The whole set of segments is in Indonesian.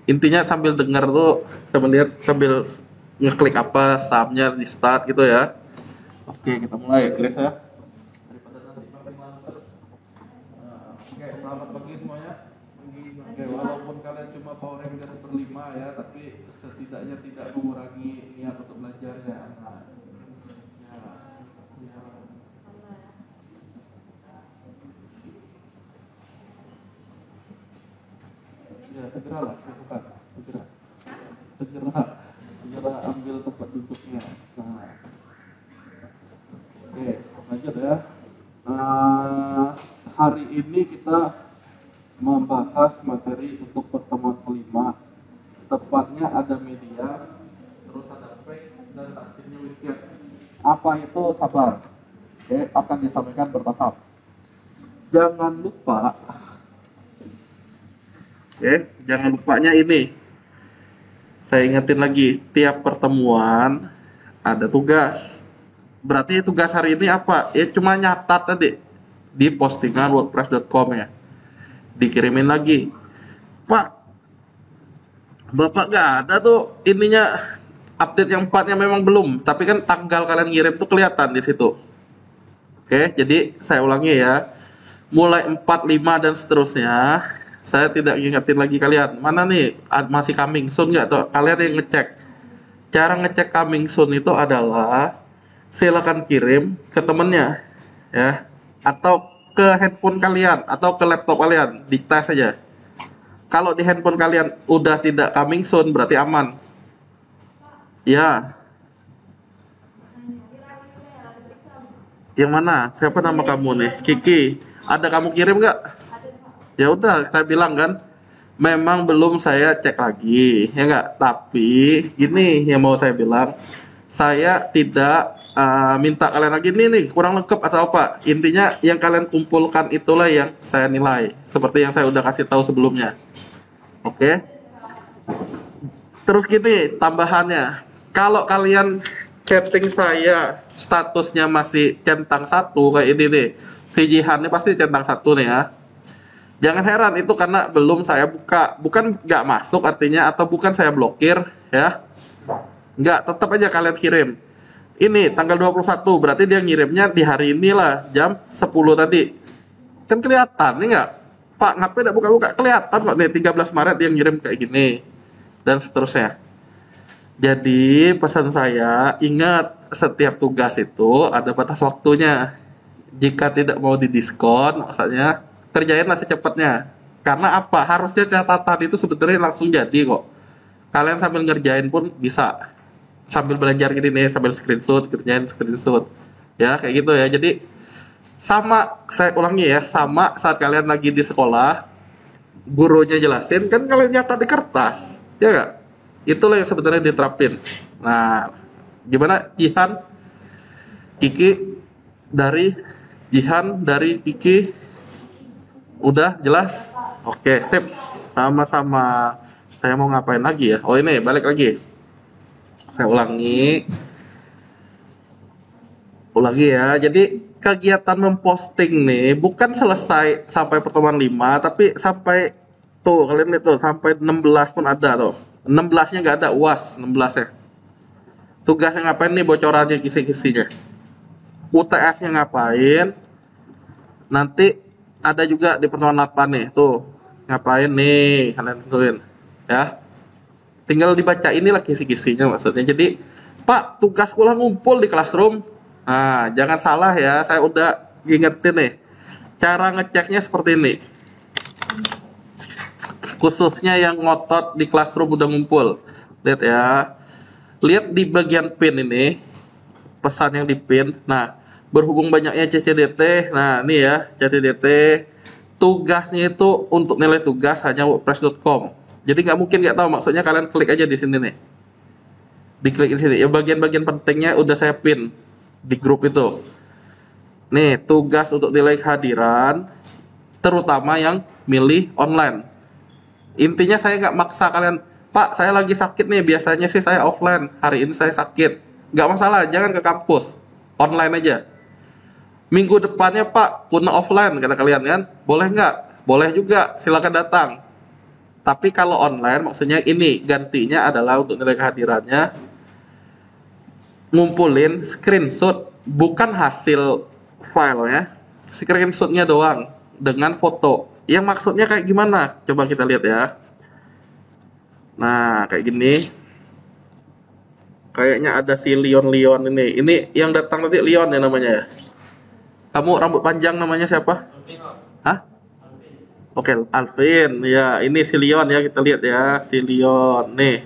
Intinya sambil denger tuh, sambil lihat, sambil ngeklik apa sahamnya di start gitu ya. Oke, kita mulai ya Chris ya. Daripada nanti makin males. Nah, oke, selamat pagi semuanya. Oke, walaupun kalian cuma power ranker 1/5 ya, tapi setidaknya tidak mengurangi niat untuk belajarnya. Nah, ya, ya. Ya, segeralah, cepat, segera, segera, segera ambil tempat duduknya. Nah, oke, lanjut ya. Hari ini kita membahas materi untuk pertemuan kelima. Tepatnya ada media, terus ada fake, dan akhirnya weekend. Apa itu sabar? Oke, akan disampaikan bertahap. Jangan lupa, jangan lupanya ini. Saya ingetin lagi, tiap pertemuan ada tugas. Berarti tugas hari ini apa? Ya cuma nyatat tadi di postingan wordpress.com ya. Dikirimin lagi. Pak, Bapak gak ada tuh ininya, update yang 4-nya memang belum, tapi kan tanggal kalian ngirim tuh kelihatan di situ. Oke, jadi saya ulangi ya. Mulai 4, 5 dan seterusnya, saya tidak ingetin lagi kalian. Mana nih masih coming soon nggak tuh? Kalian yang ngecek. Cara ngecek coming soon itu adalah silakan kirim ke temennya ya, atau ke handphone kalian atau ke laptop kalian, dites saja. Kalau di handphone kalian udah tidak coming soon berarti aman. Ya. Yang mana? Siapa nama kamu nih? Kiki. Ada kamu kirim nggak? Ya udah, saya bilang kan, memang belum saya cek lagi, ya nggak. Tapi gini yang mau saya bilang, saya tidak minta kalian lagi nih kurang lengkap atau apa. Intinya yang kalian kumpulkan itulah yang saya nilai, seperti yang saya udah kasih tahu sebelumnya. Oke. Terus gini tambahannya, kalau kalian chatting saya statusnya masih centang 1 kayak ini nih, si Jihan ini pasti centang 1 nih ya. Jangan heran itu karena belum saya buka, bukan nggak masuk artinya, atau bukan saya blokir ya. Nggak, tetap aja kalian kirim. Ini tanggal 21, berarti dia ngirimnya di hari inilah, jam 10 tadi. Kan kelihatan, nih nggak? Pak, ngapain nggak buka-buka? Kelihatan kok nih, 13 Maret dia ngirim kayak gini. Dan seterusnya. Jadi pesan saya, ingat setiap tugas itu ada batas waktunya. Jika tidak mau didiskon, maksudnya kerjainlah secepatnya. Karena apa? Harusnya catatan itu sebetulnya langsung jadi kok. Kalian sambil ngerjain pun bisa. Sambil belajar gini nih, sambil screenshot, kerjain screenshot. Ya, kayak gitu ya. Jadi sama, saya ulangi ya, sama saat kalian lagi di sekolah, gurunya jelasin, kan kalian nyatat di kertas. Ya enggak? Itulah yang sebenarnya diterapin. Nah, gimana Jihan? Kiki dari Jihan dari Kiki udah jelas? Oke, sip. Sama-sama. Saya mau ngapain lagi ya? Oh ini, balik lagi. Saya ulangi ya. Jadi kegiatan memposting nih bukan selesai sampai pertemuan 5, tapi sampai tuh kalian lihat tuh sampai 16 pun ada tuh. 16-nya nggak ada UAS 16-nya. Tugasnya ngapain nih, bocorannya kisi-kisinya. UTS-nya ngapain? Nanti ada juga di pertemuan 8 nih, tuh. Ngapain nih kalian tentuin ya. Tinggal dibaca inilah kisi-kisinya maksudnya. Jadi, Pak, tugas sekolah ngumpul di classroom. Nah, jangan salah ya, saya udah ingetin nih. Cara ngeceknya seperti ini. Khususnya yang ngotot di classroom udah ngumpul. Lihat ya. Lihat di bagian pin ini. Pesan yang di pin. Nah, berhubung banyaknya CCDT. Nah, ini ya, CCDT. Tugasnya itu untuk nilai tugas hanya wordpress.com. Jadi nggak mungkin nggak tahu, maksudnya kalian klik aja di sini nih. Diklik di sini. Ya bagian-bagian pentingnya udah saya pin di grup itu. Nih, tugas untuk nilai kehadiran, terutama yang milih online. Intinya saya nggak maksa kalian, Pak, saya lagi sakit nih, biasanya sih saya offline, hari ini saya sakit. Nggak masalah, jangan ke kampus, online aja. Minggu depannya Pak, puna offline, kata kalian kan, boleh nggak? Boleh juga, silakan datang. Tapi kalau online maksudnya ini gantinya adalah untuk nilai kehadirannya ngumpulin screenshot, bukan hasil filenya, screenshotnya doang dengan foto. Yang maksudnya kayak gimana? Coba kita lihat ya. Nah, kayak gini. Kayaknya ada si Leon ini. Ini yang datang nanti Leon ya namanya ya. Kamu rambut panjang namanya siapa? Hah? Oke, Alvin. Ya, ini si Leon ya, kita lihat ya, si Leon. Nih.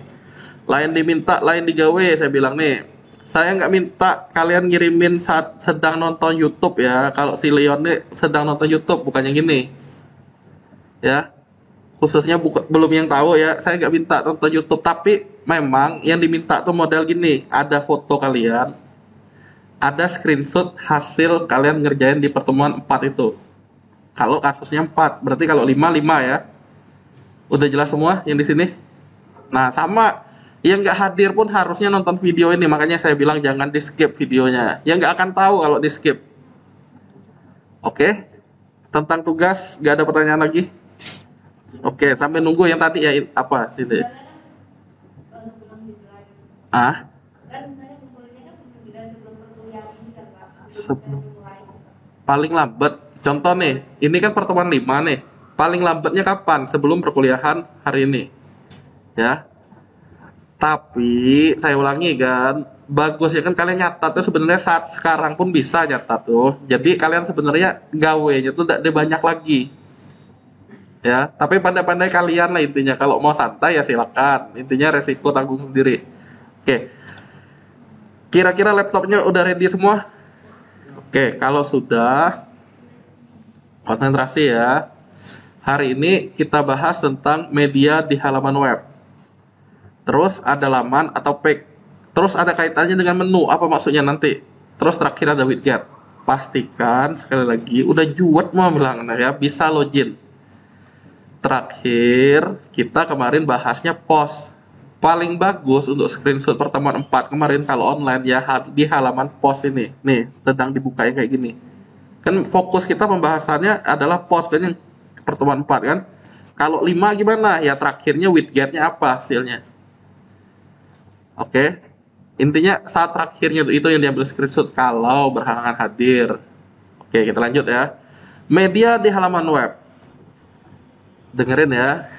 Lain diminta, lain digawe, saya bilang nih. Saya nggak minta kalian ngirimin saat sedang nonton YouTube ya. Kalau si Leon nih sedang nonton YouTube, bukan yang gini. Ya, khususnya belum yang tahu ya, saya nggak minta nonton YouTube, tapi memang yang diminta tuh model gini, ada foto kalian, ada screenshot hasil kalian ngerjain di pertemuan 4 itu. Kalau kasusnya 4, berarti kalau 5 ya. Udah jelas semua yang di sini. Nah, sama yang nggak hadir pun harusnya nonton video ini, makanya saya bilang jangan di skip videonya. Yang nggak akan tahu kalau di skip. Oke, tentang tugas nggak ada pertanyaan lagi. Oke, sampai nunggu yang tadi ya, apa sini? Ah? Paling lambat. Contoh nih, ini kan pertemuan 5 nih. Paling lambatnya kapan? Sebelum perkuliahan hari ini. Ya. Tapi saya ulangi kan, bagus ya kan kalian nyatat tuh sebenarnya saat sekarang pun bisa nyatat tuh. Jadi kalian sebenarnya gawenya tuh tidak banyak lagi. Ya, tapi pandai-pandai kalian lah intinya. Kalau mau santai ya silakan. Intinya resiko tanggung sendiri. Oke. Kira-kira laptopnya udah ready semua? Oke, kalau sudah, konsentrasi ya. Hari ini kita bahas tentang media di halaman web. Terus ada laman atau page. Terus ada kaitannya dengan menu. Apa maksudnya nanti? Terus terakhir ada widget. Pastikan sekali lagi udah juet mau bilang ya, bisa login. Terakhir kita kemarin bahasnya post. Paling bagus untuk screenshot pertemuan 4 kemarin kalau online ya di halaman post ini. Nih, sedang dibuka kayak gini. Kan fokus kita pembahasannya adalah post kan yang pertemuan 4 kan. Kalau 5 gimana? Ya terakhirnya widgetnya apa hasilnya. Oke. Intinya saat terakhirnya itu yang diambil screenshot kalau berhalangan hadir. Oke, kita lanjut ya. Media di halaman web. Dengerin ya.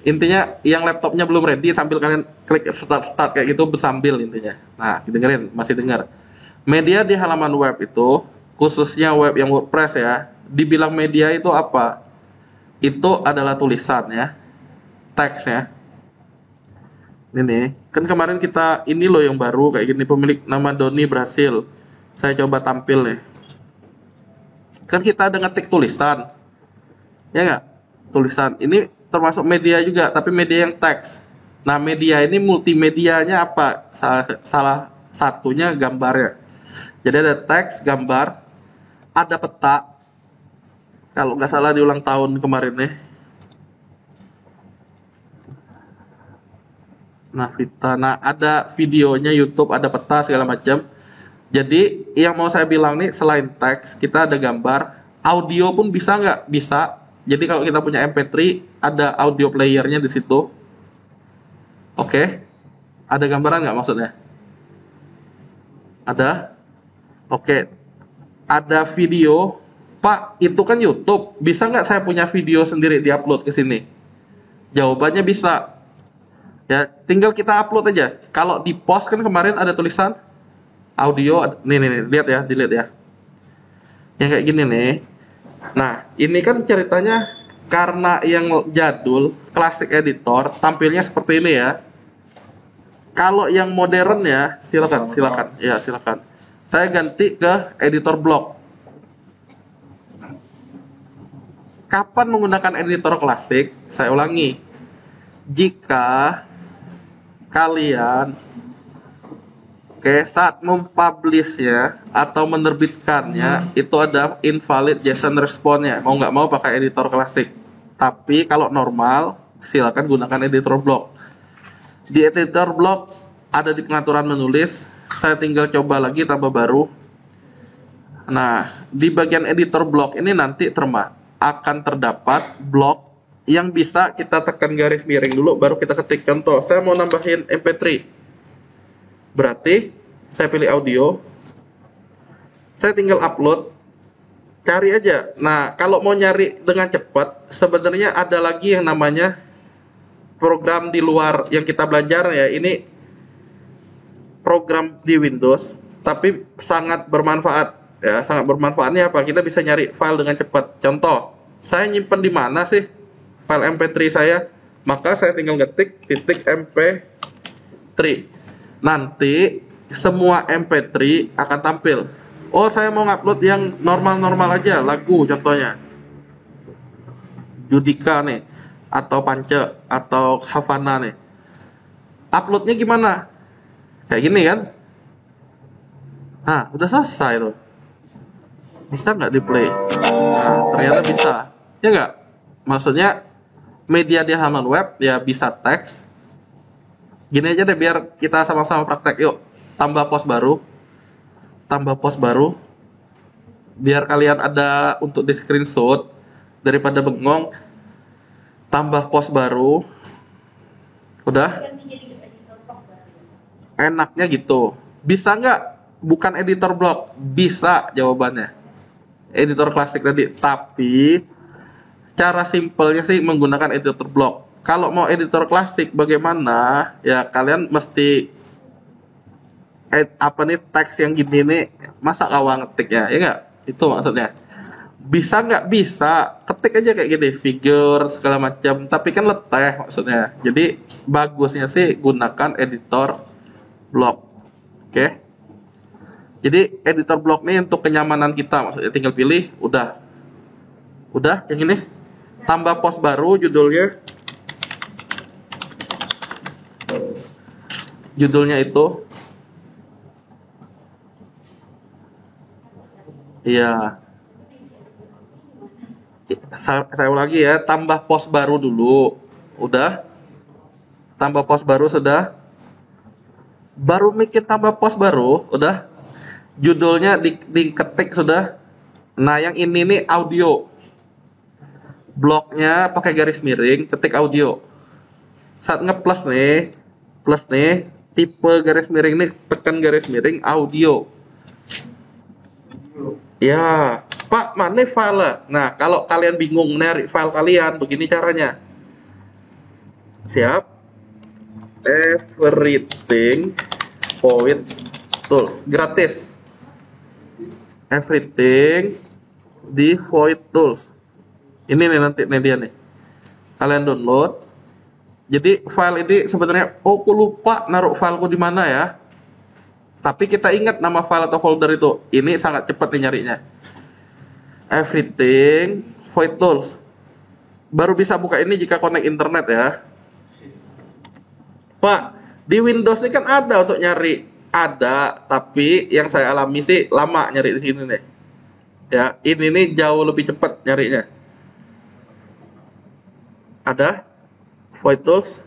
Intinya yang laptopnya belum ready sambil kalian klik start kayak gitu sambil intinya. Nah, dengerin, masih dengar. Media di halaman web itu khususnya web yang WordPress ya. Dibilang media itu apa? Itu adalah tulisan ya. Teks ya. Ini kan kemarin kita ini loh yang baru kayak gini, pemilik nama Doni berhasil. Saya coba tampil nih. Kan kita ada ngetik tulisan. Ya nggak? Tulisan. Ini termasuk media juga, tapi media yang teks. Nah, media ini multimedianya apa? Salah satunya gambarnya. Jadi ada teks, gambar, ada peta. Kalau nggak salah di ulang tahun kemarin nih. Nah, ada videonya YouTube, ada peta segala macam. Jadi yang mau saya bilang nih, selain teks, kita ada gambar, audio pun bisa nggak? Bisa. Jadi kalau kita punya MP3, ada audio playernya di situ. Oke. Ada gambaran nggak maksudnya? Ada? Oke. Ada video. Pak, itu kan YouTube. Bisa nggak saya punya video sendiri di-upload ke sini? Jawabannya bisa. Ya, tinggal kita upload aja. Kalau di post kan kemarin ada tulisan audio. Nih, lihat ya, dilihat ya. Yang kayak gini nih. Nah, ini kan ceritanya karena yang jadul, classic editor, tampilnya seperti ini ya. Kalau yang modern ya, silakan. Ya, silakan. Saya ganti ke editor block. Kapan menggunakan editor klasik? Saya ulangi. Jika kalian saat mempublishnya atau menerbitkannya itu ada invalid JSON response-nya. Mau nggak mau pakai editor klasik. Tapi kalau normal silakan gunakan editor block. Di editor block ada di pengaturan menulis. Saya tinggal coba lagi tambah baru. Nah, di bagian editor block ini nanti akan terdapat blok yang bisa kita tekan garis miring dulu, baru kita ketik. Contoh, saya mau nambahin MP3. Berarti saya pilih audio, saya tinggal upload, cari aja. Nah, kalau mau nyari dengan cepat, sebenarnya ada lagi yang namanya program di luar yang kita belajar ya. Ini program di Windows, tapi sangat bermanfaat ya. Sangat bermanfaatnya apa? Kita bisa nyari file dengan cepat. Contoh, saya nyimpen di mana sih file MP3 saya? Maka saya tinggal ketik titik MP3. Nanti semua MP3 akan tampil. Oh, saya mau ngupload yang normal-normal aja, lagu contohnya. Judika nih, atau Pance, atau Havana nih. Uploadnya gimana? Kayak gini kan? Nah, udah selesai tuh. Bisa nggak di play? Nah, ternyata bisa. Ya nggak? Maksudnya media di halaman web ya bisa teks. Gini aja deh biar kita sama-sama praktek. Yuk, tambah post baru. Tambah post baru. Biar kalian ada untuk di screenshot daripada bengong. Tambah post baru. Udah? Enaknya gitu. Bisa nggak? Bukan editor blog. Bisa jawabannya. Editor klasik tadi. Tapi cara simpelnya sih menggunakan editor blog. Kalau mau editor klasik bagaimana? Ya kalian mesti apa nih teks yang gini nih, masa kawan ngetik ya? Ya nggak? Itu maksudnya. Bisa nggak? Bisa. Ketik aja kayak gini, figure segala macam. Tapi kan leteh maksudnya. Jadi bagusnya sih gunakan editor blog. Oke? Jadi editor blog nih untuk kenyamanan kita, maksudnya tinggal pilih, udah yang ini. Tambah post baru, judulnya itu, iya. Saya ulangi ya, tambah post baru dulu, udah. Tambah post baru sudah. Baru mikir tambah post baru, udah. Judulnya diketik sudah. Nah yang ini nih audio. Bloknya pakai garis miring, ketik audio. Saat ngeplus nih, plus nih, tipe garis miring nih, tekan garis miring audio. Ya, Pak, mana file? Nah, kalau kalian bingung nyari file kalian, begini caranya. Siap? Everything Void Tools, gratis. Everything di Void Tools. Ini nih nanti nih dia nih. Kalian download. Jadi file ini sebenarnya, oh aku lupa naruh fileku di mana ya. Tapi kita ingat nama file atau folder itu. Ini sangat cepat nih nyarinya. Everything Void Tools. Baru bisa buka ini jika connect internet ya. Pak, di Windows ini kan ada untuk nyari. Ada, tapi yang saya alami sih lama nyari di sini nih. Ya, ini nih jauh lebih cepat nyarinya. Ada Void Tools.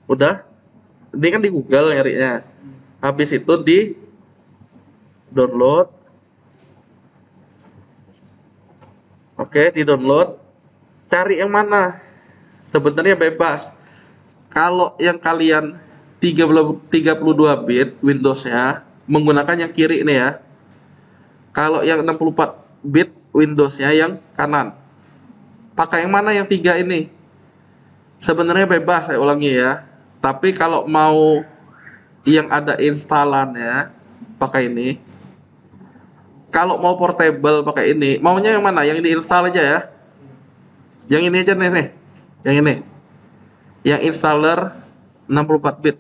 Udah. Ini kan di Google nyarinya. Habis itu di download. Oke, di download. Cari yang mana? Sebenarnya bebas. Kalau yang kalian 32 bit Windowsnya menggunakan yang kiri ini ya. Kalau yang 64 bit Windowsnya yang kanan. Pakai yang mana yang 3 ini? Sebenarnya bebas, saya ulangi ya. Tapi kalau mau yang ada instalannya pakai ini. Kalau mau portable pakai ini. Maunya yang mana? Yang diinstal aja ya. Yang ini aja nih. Yang ini. Yang installer 64 bit.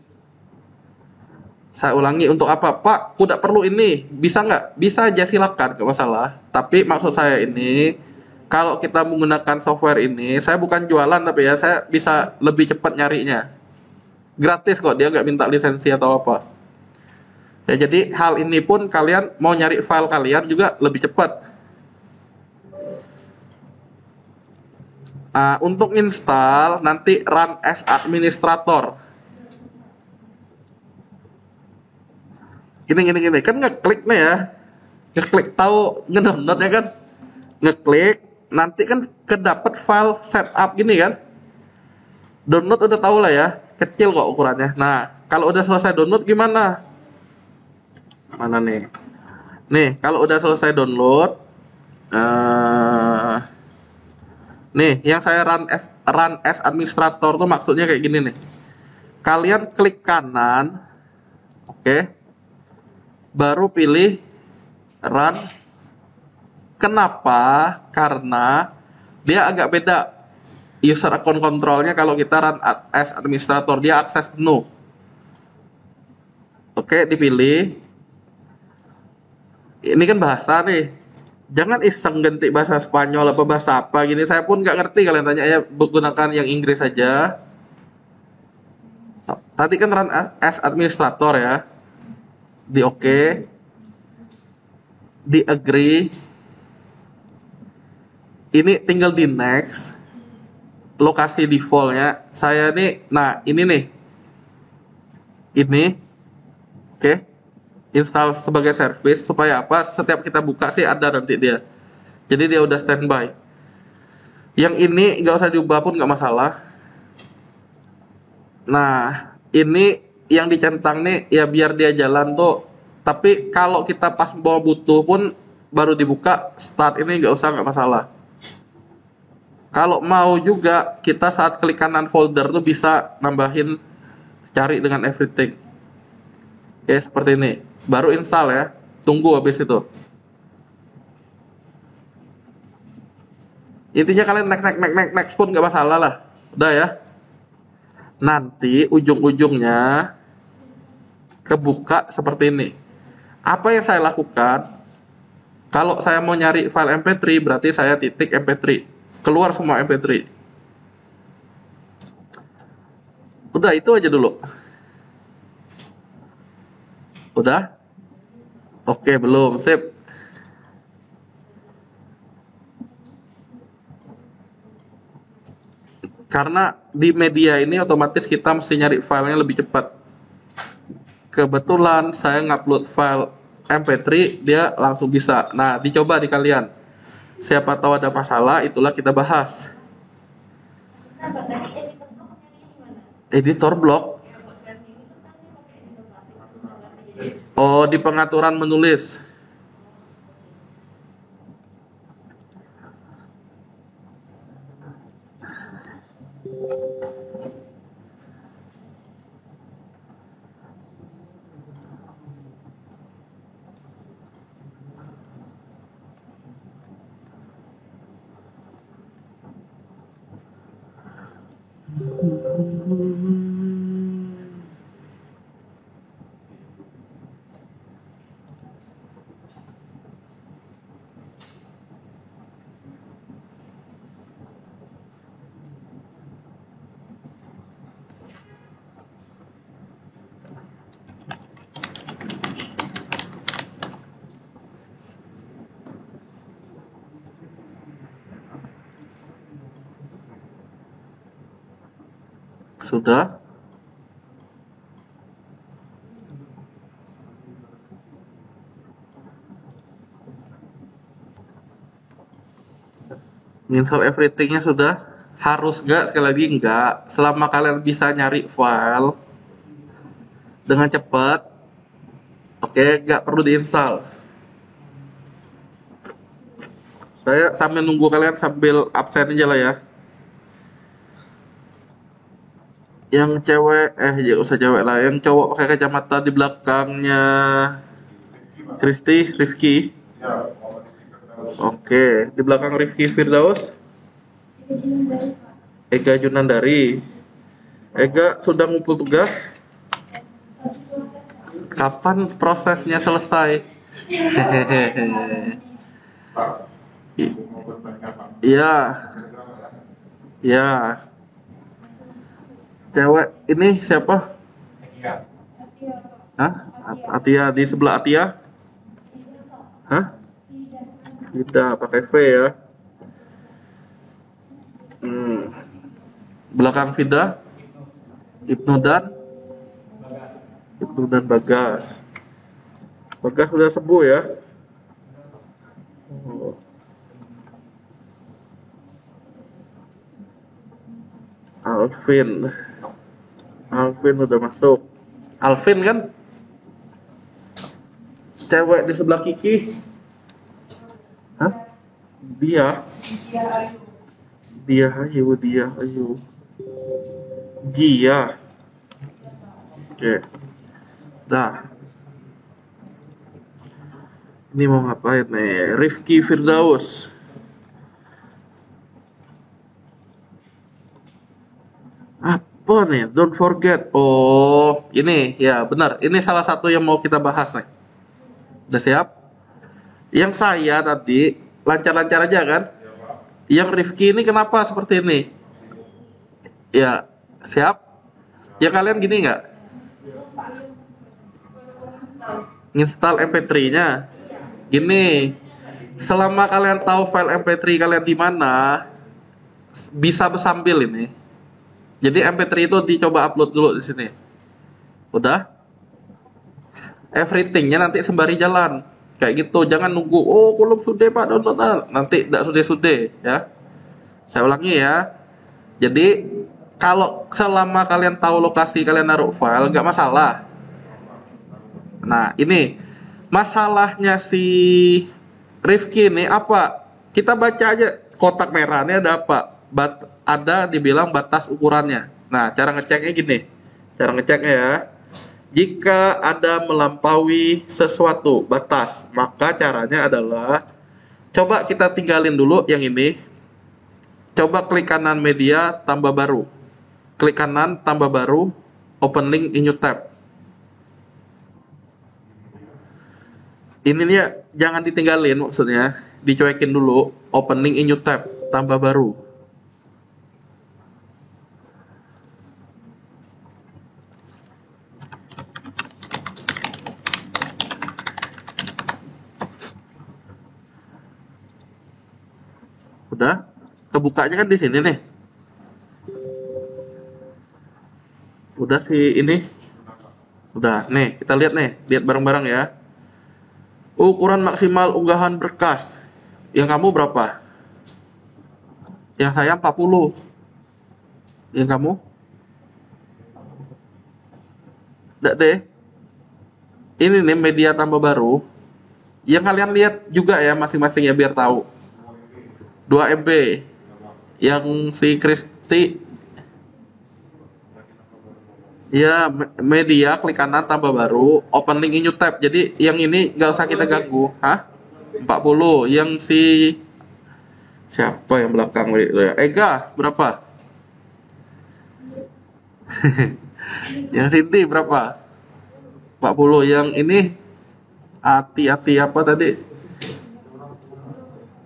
Saya ulangi, untuk apa? Pak, aku tidak perlu ini. Bisa nggak? Bisa aja, silakan, nggak masalah. Tapi maksud saya ini, kalau kita menggunakan software ini, saya bukan jualan tapi ya, saya bisa lebih cepat nyarinya. Gratis kok, dia nggak minta lisensi atau apa. Ya, jadi hal ini pun kalian mau nyari file kalian juga lebih cepat. Untuk install nanti run as administrator. Gini kan ngeklik nih ya, ngeklik tahu ngedownload ya kan, ngeklik nanti kan kedapat file setup gini kan. Download udah tahu lah ya, kecil kok ukurannya. Nah, kalau udah selesai download gimana? Mana nih? Nih, kalau udah selesai download, nih yang saya run as administrator tuh maksudnya kayak gini nih. Kalian klik kanan, oke, baru pilih run. Kenapa? Karena dia agak beda user account controlnya kalau kita run as administrator, dia akses penuh. Oke, dipilih. Ini kan bahasa nih. Jangan iseng ganti bahasa Spanyol apa bahasa apa gini. Saya pun nggak ngerti, kalian tanya ya, gunakan yang Inggris saja. Tadi kan run as administrator ya. Di oke. Di agree. Ini tinggal di next. Lokasi defaultnya saya nih, nah ini nih, ini oke, install sebagai service supaya apa, setiap kita buka sih ada nanti dia, jadi dia udah standby. Yang ini nggak usah diubah pun nggak masalah. Nah ini yang dicentang nih ya biar dia jalan tuh, tapi kalau kita pas mau butuh pun baru dibuka start ini nggak usah, nggak masalah. Kalau mau juga kita saat klik kanan folder tuh bisa nambahin cari dengan everything. Oke, seperti ini. Baru install ya. Tunggu habis itu. Intinya kalian next pun nggak masalah lah. Udah ya. Nanti ujung-ujungnya kebuka seperti ini. Apa yang saya lakukan? Kalau saya mau nyari file MP3 berarti saya titik MP3. Keluar semua MP3. Udah itu aja dulu. Udah? Oke, belum. Sip. Karena di media ini otomatis kita mesti nyari filenya lebih cepat. Kebetulan saya ngupload file MP3, dia langsung bisa. Nah, dicoba di kalian. Siapa tahu ada masalah, itulah kita bahas. Editor blog. Oh, di pengaturan menulis. Sudah. Install everythingnya sudah. Harus nggak? Sekali lagi nggak. Selama kalian bisa nyari file dengan cepat, oke, nggak perlu diinstal. Saya sambil nunggu kalian sambil absen aja lah ya. Yang cewek, ya usah cewek lah. Yang cowok pakai kacamata di belakangnya Rifki. Oke, di belakang Rifki Firdaus. Ega Junandari. Ega sudah ngumpul tugas. Kapan prosesnya selesai? Hehehe. Iya. Ya. Cewek ini siapa? Hah? Atia, di sebelah Atia? Hah? Tidak pakai V ya. Belakang Vida, Ibnu dan Bagas. Bagas sudah sembuh ya. Alvin. Alvin udah masuk. Alvin kan? Cewek di sebelah Kiki. Hah? Dia. Dia ayo, dia ayo. Dia. Oke. Dah. Ini mau ngapain nih? Rifki Firdaus. Apa nih? Don't forget. Oh, ini ya benar. Ini salah satu yang mau kita bahas nih. Udah siap? Yang saya tadi lancar-lancar aja kan? Yang Rifki ini kenapa seperti ini? Ya, siap? Ya kalian gini nggak? Install MP3-nya. Gini, selama kalian tahu file MP3 kalian di mana, bisa bersambil ini. Jadi MP3 itu dicoba upload dulu di sini. Udah? Everythingnya nanti sembari jalan. Kayak gitu, jangan nunggu. Oh, belum sudah Pak download. Nanti tidak sudah ya. Saya ulangi ya. Jadi kalau selama kalian tahu lokasi kalian naruh file, nggak masalah. Nah, ini masalahnya si Rifki ini apa? Kita baca aja kotak merah ini ada apa? Ada dibilang batas ukurannya. Nah, cara ngeceknya gini. Cara ngeceknya ya. Jika ada melampaui sesuatu batas, maka caranya adalah coba kita tinggalin dulu yang ini. Coba klik kanan media, tambah baru. Klik kanan, tambah baru, open link in new tab. Ininya jangan ditinggalin maksudnya, dicuekin dulu, open link in new tab, tambah baru. Udah, kebukanya kan di sini nih. Udah sih ini. Udah, nih kita lihat nih, lihat bareng-bareng ya. Ukuran maksimal unggahan berkas. Yang kamu berapa? Yang saya 40. Yang kamu? Enggak deh. Ini nih media tambah baru. Yang kalian lihat juga ya masing-masing ya biar tahu. 2 MB. Yang si Kristi ya media klik kanan tambah baru, open link in new tab. Jadi yang ini nggak usah kita ganggu. Hah? 40. Yang si siapa yang belakang itu ya? Ega berapa? Yang Cindy berapa? 40. Yang ini hati-hati apa tadi?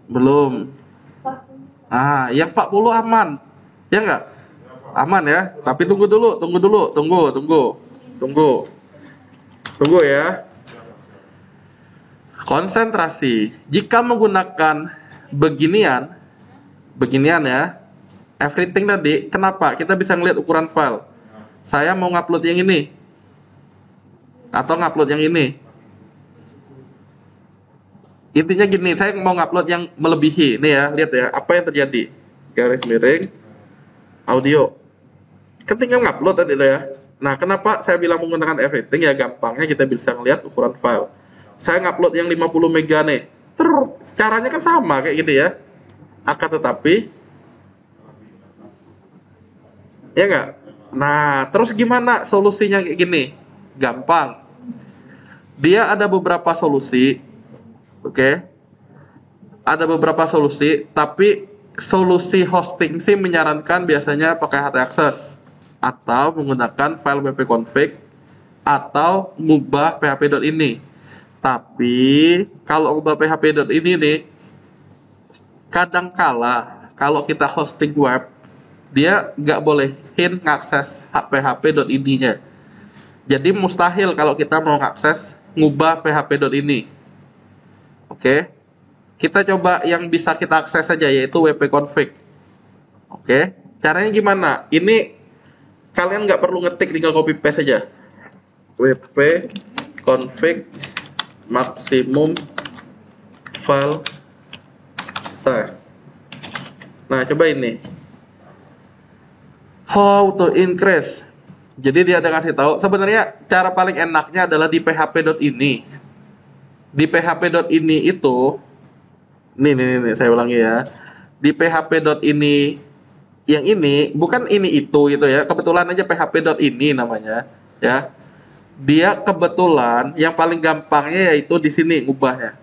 Belum. Ah, yang 40 aman. Ya enggak? Aman ya. Tapi tunggu dulu. Tunggu ya. Konsentrasi. Jika menggunakan beginian ya. Everything tadi, kenapa? Kita bisa ngeliat ukuran file. Saya mau ngupload yang ini. Atau ngupload yang ini. Intinya gini, saya mau ngupload yang melebihi. Nih ya, lihat ya, apa yang terjadi. Garis miring, audio. Kan tinggal ngupload tadi ya. Nah, kenapa saya bilang menggunakan everything? Ya gampangnya kita bisa ngelihat ukuran file. Saya ngupload yang 50 mega nih. Caranya kan sama kayak gitu ya. Akan tetapi ya enggak? Nah, terus gimana solusinya kayak gini? Gampang. Dia ada beberapa solusi. Oke. Ada beberapa solusi, tapi solusi hosting sih menyarankan biasanya pakai htaccess atau menggunakan file wp-config atau ngubah php.ini. Tapi kalau ubah php.ini nih, kadangkala kalau kita hosting web, dia nggak bolehin ngakses php.ini-nya. Jadi mustahil kalau kita mau ngakses ngubah php.ini. Oke. Kita coba yang bisa kita akses saja yaitu wp-config. Oke. Caranya gimana? Ini kalian nggak perlu ngetik, tinggal copy paste saja. wp-config maksimum file size. Nah, coba ini. How to increase. Jadi dia ada ngasih tahu sebenarnya cara paling enaknya adalah di php.ini. Di php.ini itu nih saya ulangi ya. Di php.ini yang ini bukan ini itu gitu ya. Kebetulan aja php.ini namanya ya. Dia kebetulan yang paling gampangnya yaitu di sini ngubahnya.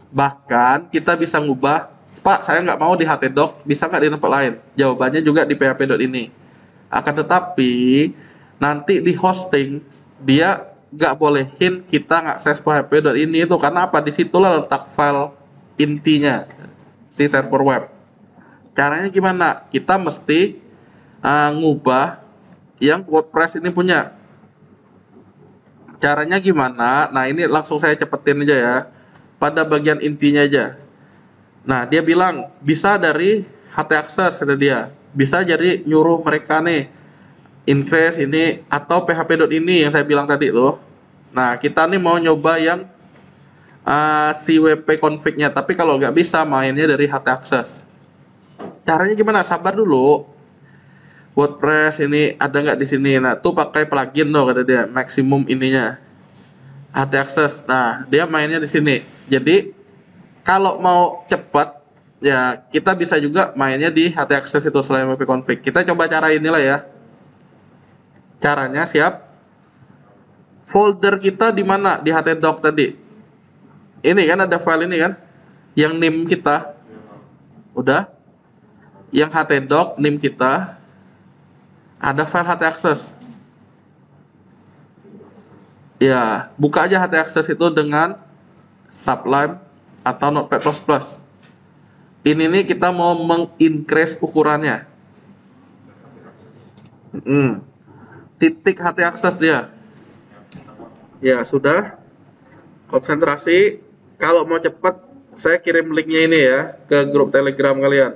Bahkan kita bisa ngubah, Pak, saya nggak mau di htdoc, bisa nggak di tempat lain? Jawabannya juga di php.ini. Akan tetapi nanti di hosting dia nggak bolehin kita ngakses php.ini itu karena apa? Disitulah letak file intinya si server web. Caranya gimana? Kita mesti ngubah yang WordPress ini punya. Caranya gimana? Nah, ini langsung saya cepetin aja ya. Pada bagian intinya aja. Nah, dia bilang bisa dari htaccess kata dia. Bisa jadi nyuruh mereka nih increase ini atau php.ini yang saya bilang tadi tuh. Nah, kita nih mau nyoba yang si wp config-nya, tapi kalau nggak bisa mainnya dari htaccess. Caranya gimana? Sabar dulu. WordPress ini ada nggak di sini? Nah, tuh pakai plugin loh kata dia, maksimum ininya. htaccess. Nah, dia mainnya di sini. Jadi kalau mau cepat ya kita bisa juga mainnya di htaccess itu selain wp config. Kita coba cara inilah ya. Caranya siap. Folder kita di mana? Di htdoc tadi. Ini kan ada file ini kan? Yang name kita. Udah. Yang htdoc name kita. Ada file htaccess. Ya, buka aja htaccess itu dengan Sublime atau Notepad++. Ini nih kita mau mengincrease ukurannya. Titik htaccess dia. Ya, sudah. Konsentrasi. Kalau mau cepat, saya kirim linknya ini ya ke grup Telegram kalian.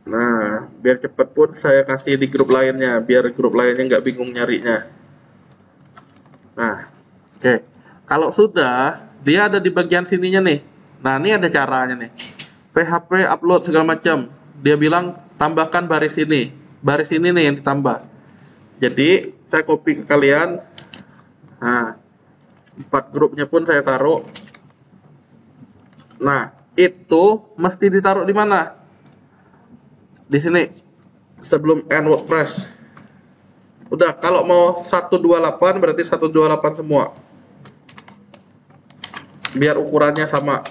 Nah, biar cepat pun saya kasih di grup lainnya, biar grup lainnya nggak bingung nyarinya. Nah, oke. Kalau sudah, dia ada di bagian sininya nih. Nah, ini ada caranya nih. PHP upload segala macam. Dia bilang tambahkan baris ini. Baris ini nih yang ditambah. Jadi, saya copy ke kalian. Nah, 4 grupnya pun saya taruh. Nah, itu mesti ditaruh di mana? Di sini. Sebelum end WordPress. Udah, kalau mau 128 berarti 128 semua. Biar ukurannya sama.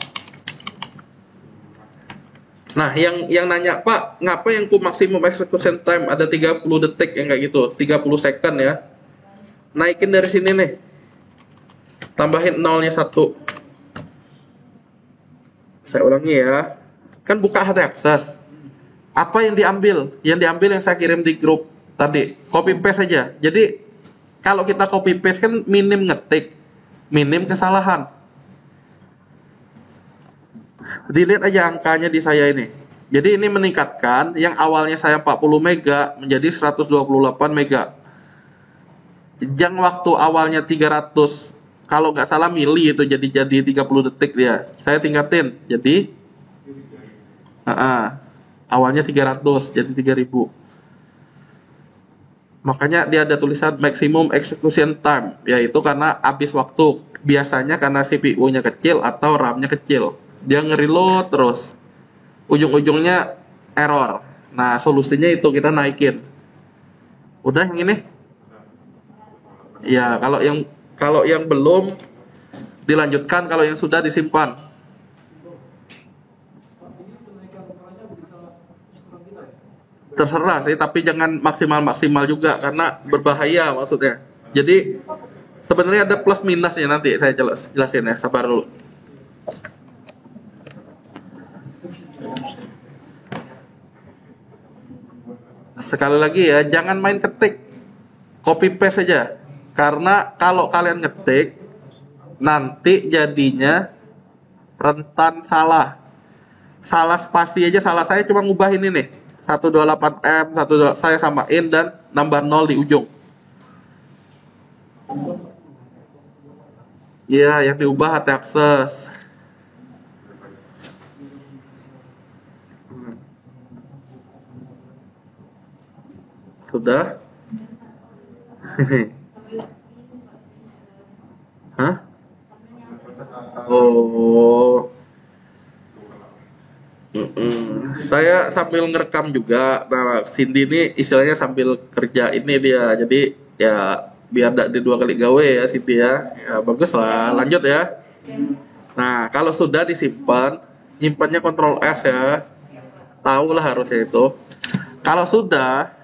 Nah, yang nanya, Pak, ngapa yang ku maksimum execution time ada 30 detik yang kayak gitu, 30 second ya. Naikin dari sini nih. Tambahin nolnya 1. Saya ulangi ya. Kan buka htaccess. Apa yang diambil? Yang diambil yang saya kirim di grup tadi. Copy paste saja. Jadi kalau kita copy paste kan minim ngetik, minim kesalahan. Dilihat aja angkanya di saya ini. Jadi ini meningkatkan yang awalnya saya 40 mega menjadi 128 mega. Yang waktu awalnya 300, kalau nggak salah mili itu jadi 30 detik dia. Saya tingkatin jadi awalnya 300 jadi 3000. Makanya dia ada tulisan maximum execution time, yaitu karena habis waktu. Biasanya karena CPU-nya kecil atau RAM-nya kecil. Dia nge-reload terus. Ujung-ujungnya error. Nah, solusinya itu kita naikin. Udah yang ini? Ya, kalau yang belum dilanjutkan, kalau yang sudah disimpan. Terserah sih, tapi jangan maksimal juga karena berbahaya maksudnya. Jadi sebenarnya ada plus minusnya, nanti saya jelasin ya, sabar dulu. Sekali lagi ya, jangan main ketik, copy paste saja. Karena kalau kalian ngetik nanti jadinya rentan salah. Salah spasi aja, salah saya cuma ngubah ini nih. 128M, saya samain dan nambah 0 di ujung. Iya, yang diubah htaccess. Sudah? Hah? Oh. Saya sambil ngerekam juga. Nah, Cindy ini istilahnya sambil kerja ini dia. Jadi ya biar tidak di dua kali gawe ya Cindy ya. Ya bagus lah. Lanjut ya. Nah, kalau sudah disimpan, nyimpannya Ctrl S ya. Tahu lah harusnya itu. Kalau sudah,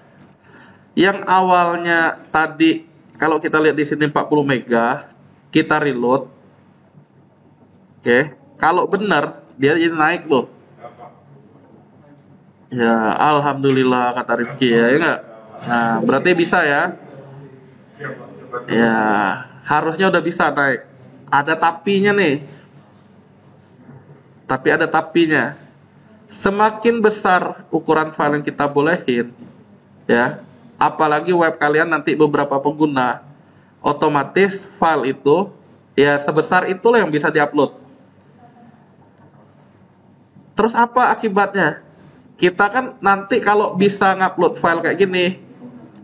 yang awalnya tadi kalau kita lihat di sini 40 mega, kita reload. Oke. Kalau benar, dia jadi naik loh. Ya, alhamdulillah kata Rifki ya, ya nggak? Nah, berarti bisa ya? Ya, harusnya udah bisa naik. Ada tapinya nih. Tapi ada tapinya. Semakin besar ukuran file yang kita bolehin, ya, apalagi web kalian nanti beberapa pengguna, otomatis file itu ya sebesar itulah yang bisa diupload. Terus apa akibatnya? Kita kan nanti kalau bisa ngupload file kayak gini,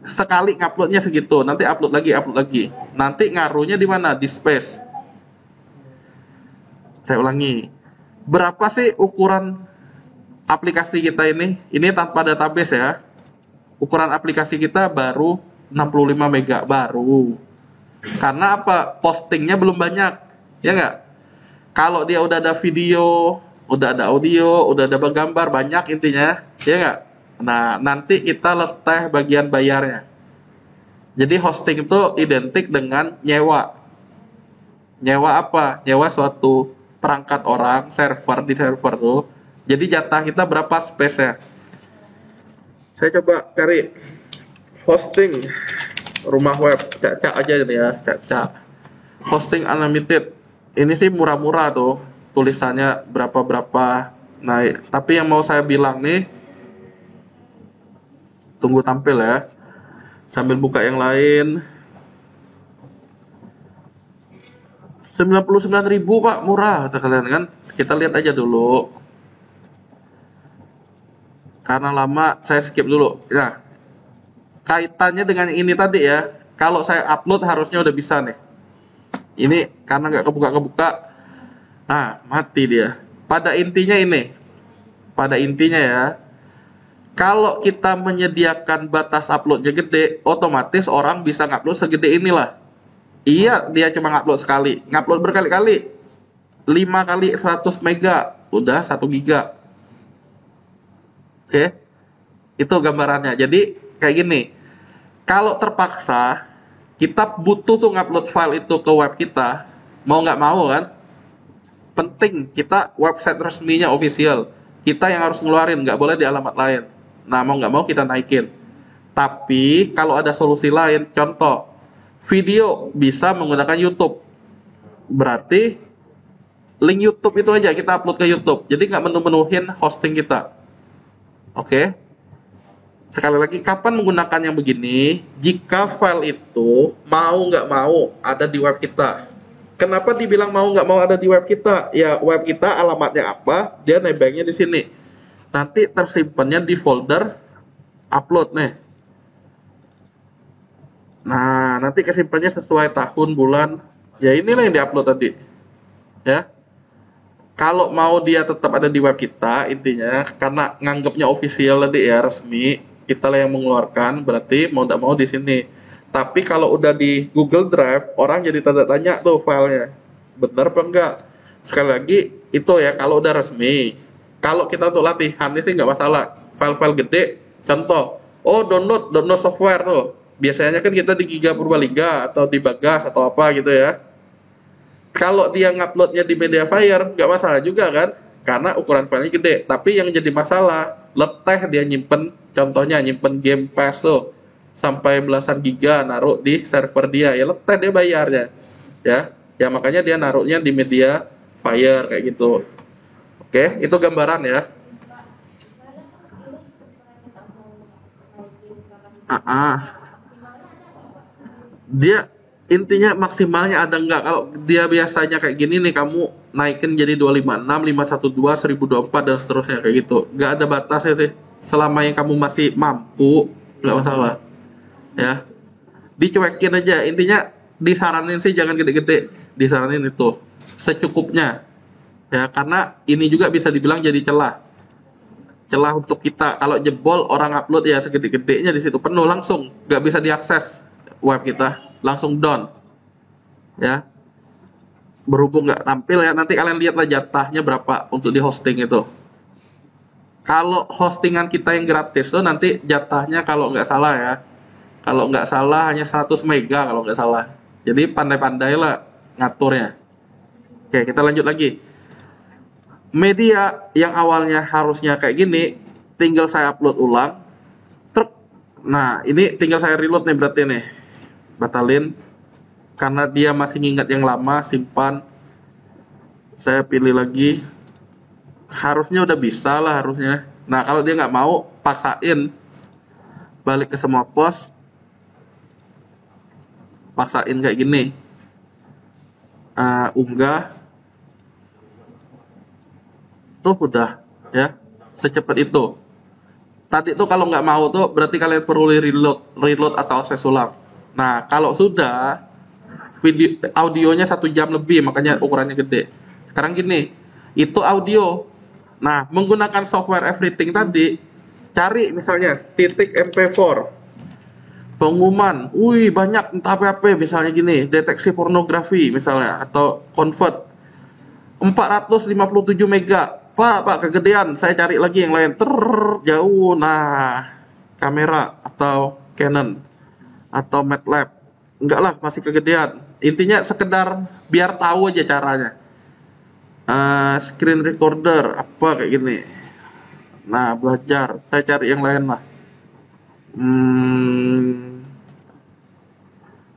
sekali nguploadnya segitu, nanti upload lagi. Nanti ngaruhnya di mana? Di space. Saya ulangi. Berapa sih ukuran aplikasi kita ini? Ini tanpa database ya. Ukuran aplikasi kita baru 65 mega baru. Karena apa? Postingnya belum banyak. Ya nggak? Kalau dia udah ada video, udah ada audio, udah ada gambar banyak intinya, ya nggak? Nah, nanti kita leteh bagian bayarnya. Jadi hosting itu identik dengan nyewa. Nyewa apa? Nyewa suatu perangkat orang, server di server tuh. Jadi jatah kita berapa space-nya? Saya coba cari hosting rumah web, cak aja ini ya, cak. Hosting unlimited. Ini sih murah-murah tuh. Tulisannya berapa naik. Tapi yang mau saya bilang nih, tunggu tampil ya. Sambil buka yang lain. 99.000 Pak, murah kata kalian kan. Kita lihat aja dulu. Karena lama saya skip dulu. Nah, kaitannya dengan ini tadi ya. Kalau saya upload harusnya udah bisa nih. Ini karena nggak kebuka. Nah, mati dia. Pada intinya ini. Pada intinya ya. Kalau kita menyediakan batas uploadnya gede, otomatis orang bisa ngupload segede inilah. Iya, dia cuma ngupload sekali. Ngupload berkali-kali. 5 kali 100 mega. Udah 1 giga. Oke. Itu gambarannya. Jadi, kayak gini. Kalau terpaksa, kita butuh tuh ngupload file itu ke web kita. Mau nggak mau kan? Penting, kita website resminya official. Kita yang harus ngeluarin, nggak boleh di alamat lain. Nah, mau nggak mau kita naikin. Tapi, kalau ada solusi lain, contoh, video bisa menggunakan YouTube. Berarti, link YouTube itu aja kita upload ke YouTube. Jadi, nggak menu-menuhin hosting kita. Oke? Sekali lagi, kapan menggunakan yang begini? Jika file itu mau nggak mau ada di web kita. Kenapa dibilang mau nggak mau ada di web kita? Ya, web kita alamatnya apa, dia nebengnya di sini. Nanti tersimpannya di folder upload nih. Nah, nanti kesimpannya sesuai tahun, bulan. Ya, inilah yang diupload tadi. Ya. Kalau mau dia tetap ada di web kita, intinya, karena nganggapnya official tadi ya, resmi, kita lah yang mengeluarkan, berarti mau nggak mau di sini. Tapi kalau udah di Google Drive, orang jadi tanda tanya tuh filenya. Benar apa enggak? Sekali lagi, itu ya kalau udah resmi. Kalau kita untuk latihan ini sih nggak masalah. File-file gede, contoh. Oh, download software tuh. Biasanya kan kita di Giga Purbalingga atau di Bagas atau apa gitu ya. Kalau dia nguploadnya di Mediafire, nggak masalah juga kan? Karena ukuran filenya gede. Tapi yang jadi masalah, leteh dia nyimpen, contohnya nyimpen game pass tuh. Sampai belasan giga naruh di server dia. Ya leteh dia bayarnya. Ya makanya dia naruhnya di Mediafire kayak gitu. Oke, itu gambaran ya. Dia intinya maksimalnya ada nggak? Kalau dia biasanya kayak gini nih, kamu naikin jadi 256, 512, 1024 dan seterusnya kayak gitu. Nggak ada batasnya sih. Selama yang kamu masih mampu, nggak masalah. ya. Dicuekin aja, intinya disaranin sih jangan gede-gede, disaranin itu secukupnya ya, karena ini juga bisa dibilang jadi celah untuk kita. Kalau jebol orang upload ya segede-gedenya di situ penuh langsung, nggak bisa diakses web kita, langsung down ya. Berhubung nggak tampil ya, nanti kalian lihatlah jatahnya berapa untuk di hosting itu. Kalau hostingan kita yang gratis tuh nanti jatahnya kalau nggak salah ya, kalau nggak salah hanya 100 mega kalau nggak salah. Jadi pandai-pandai lah ngaturnya. Oke, kita lanjut lagi. Media yang awalnya harusnya kayak gini, tinggal saya upload ulang. Truk. Nah, ini tinggal saya reload nih berarti nih. Batalin. Karena dia masih ngingat yang lama, simpan. Saya pilih lagi. Harusnya udah bisa lah harusnya. Nah, kalau dia nggak mau, paksain. Balik ke semua post. Paksain kayak gini. Unggah. Tuh udah ya, secepat itu. Tadi tuh kalau nggak mau tuh berarti kalian perlu reload atau akses ulang. Nah, kalau sudah audionya 1 jam lebih, makanya ukurannya gede. Sekarang gini, itu audio. Nah, menggunakan software everything tadi, cari misalnya titik MP4, pengumuman, wih banyak entah apa misalnya gini, deteksi pornografi misalnya, atau convert 457 mega. Pak, kegedean, saya cari lagi yang lain. Jauh. Nah, kamera atau Canon atau MATLAB. Enggak lah, masih kegedean. Intinya sekedar biar tahu aja caranya. Screen recorder apa kayak gini. Nah, belajar. Saya cari yang lain lah.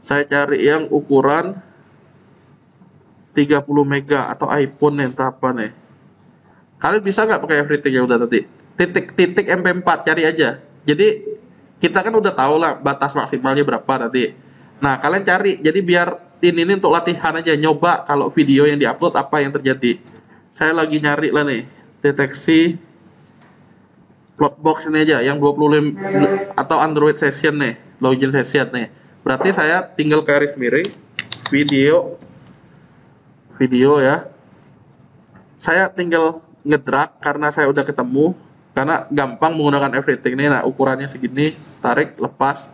Saya cari yang ukuran 30 mega atau iPhone nih, entah apa nih. Kalian bisa nggak pakai everything ya udah tadi. Titik MP4 cari aja. Jadi kita kan udah tahu lah batas maksimalnya berapa tadi. Nah, kalian cari. Jadi biar ini untuk latihan aja, nyoba kalau video yang diupload apa yang terjadi. Saya lagi nyari lah nih, deteksi Plotbox ini aja yang 25 atau Android session nih, login session nih. Berarti saya tinggal garis miring video ya. Saya tinggal ngedrag karena saya udah ketemu, karena gampang menggunakan everything nih. Nah, ukurannya segini, tarik, lepas.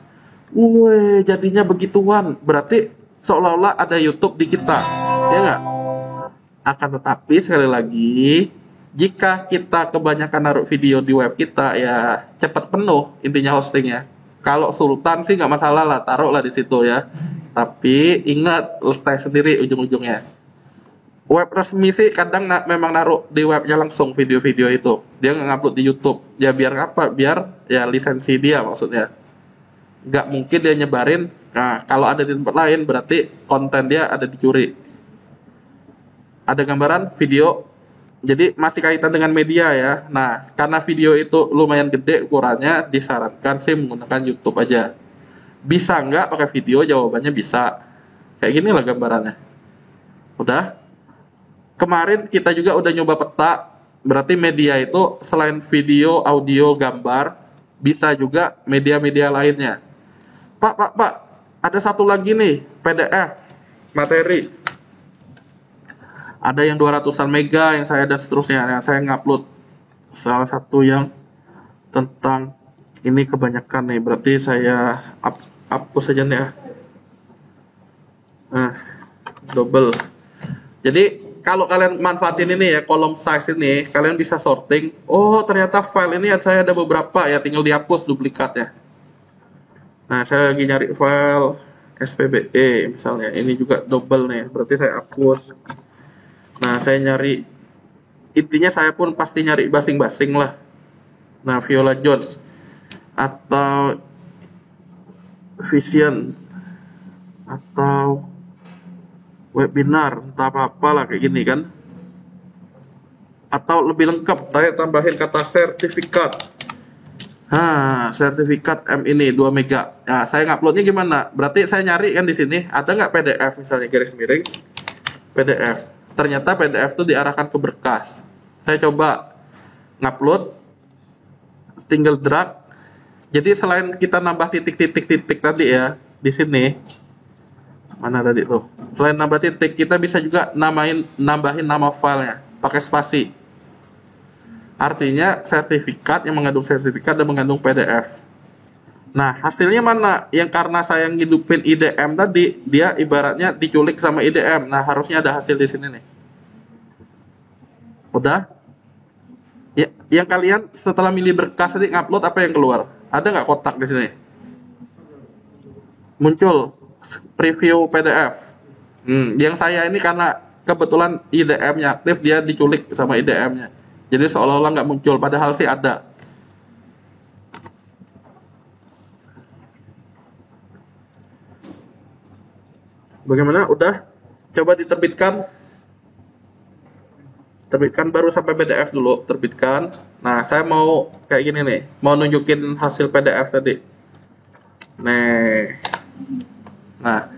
Wih, jadinya begituan. Berarti seolah-olah ada YouTube di kita, ya nggak? Akan tetapi sekali lagi, jika kita kebanyakan naruh video di web kita, ya cepat penuh intinya hostingnya. Kalau Sultan sih nggak masalah lah, taruhlah di situ ya. Tapi ingat, letak sendiri ujung-ujungnya. Web resmi sih kadang memang naruh di webnya langsung video-video itu. Dia nggak ngupload di YouTube. Ya biar apa? Biar ya lisensi dia maksudnya. Nggak mungkin dia nyebarin. Nah, kalau ada di tempat lain berarti konten dia ada dicuri. Ada gambaran video. Jadi masih kaitan dengan media ya. Nah, karena video itu lumayan gede ukurannya, disarankan sih menggunakan YouTube aja. Bisa nggak pakai video? Jawabannya bisa. Kayak gini lah gambarannya. Udah. Kemarin kita juga udah nyoba peta, berarti media itu selain video, audio, gambar, bisa juga media-media lainnya. Pak, ada satu lagi nih, PDF, materi. Ada yang 200-an mega yang saya dan seterusnya, yang saya ngupload. Salah satu yang tentang ini kebanyakan nih, berarti saya hapus aja nih ya. Nah, double. Jadi kalau kalian manfaatin ini ya, kolom size ini, kalian bisa sorting. Oh, ternyata file ini saya ada beberapa ya, tinggal dihapus duplikatnya. Nah, saya lagi nyari file SPBE misalnya. Ini juga double nih, berarti saya hapus. Nah, saya nyari, intinya saya pun pasti nyari basing-basing lah. Nah, Viola Jones atau Vision atau webinar, entah apa lah kayak gini kan. Atau lebih lengkap, saya tambahin kata sertifikat. Sertifikat M ini 2 mega. Nah, saya nguploadnya gimana? Berarti saya nyari kan di sini, ada nggak PDF misalnya garis miring PDF. Ternyata PDF itu diarahkan ke berkas. Saya coba ngupload, tinggal drag, Jadi selain kita nambah titik-titik-titik tadi ya di sini, mana tadi tuh? Selain nambah titik, kita bisa juga nambahin nama filenya pakai spasi. Artinya sertifikat yang mengandung sertifikat dan mengandung PDF. Nah, hasilnya mana? Yang karena saya ngidupin IDM tadi, dia ibaratnya diculik sama IDM. Nah, harusnya ada hasil di sini nih. Udah? Ya, yang kalian setelah milih berkas tadi ngupload apa yang keluar? Ada nggak kotak di sini? Muncul preview PDF. Yang saya ini karena kebetulan IDM-nya aktif, dia diculik sama IDM-nya. Jadi seolah-olah nggak muncul, padahal sih ada. Bagaimana? Udah? Coba diterbitkan. Terbitkan baru sampai PDF dulu, terbitkan. Nah, saya mau kayak gini nih, mau nunjukin hasil PDF tadi. Nah,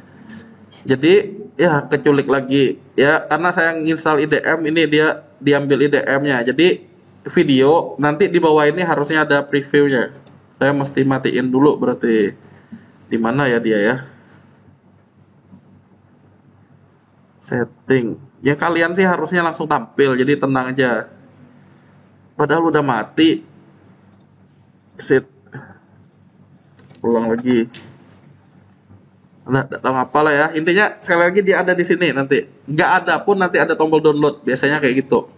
jadi ya keculik lagi ya karena saya nginstal IDM ini dia diambil IDM-nya. Jadi video nanti di bawah ini harusnya ada previewnya. Saya mesti matiin dulu berarti di mana ya dia ya? Setting. Ya kalian sih harusnya langsung tampil, jadi tenang aja. Padahal udah mati. Sit. Ulang lagi. Nah, tahu apa lah ya. Intinya sekali lagi dia ada di sini nanti. Nggak ada pun nanti ada tombol download. Biasanya kayak gitu.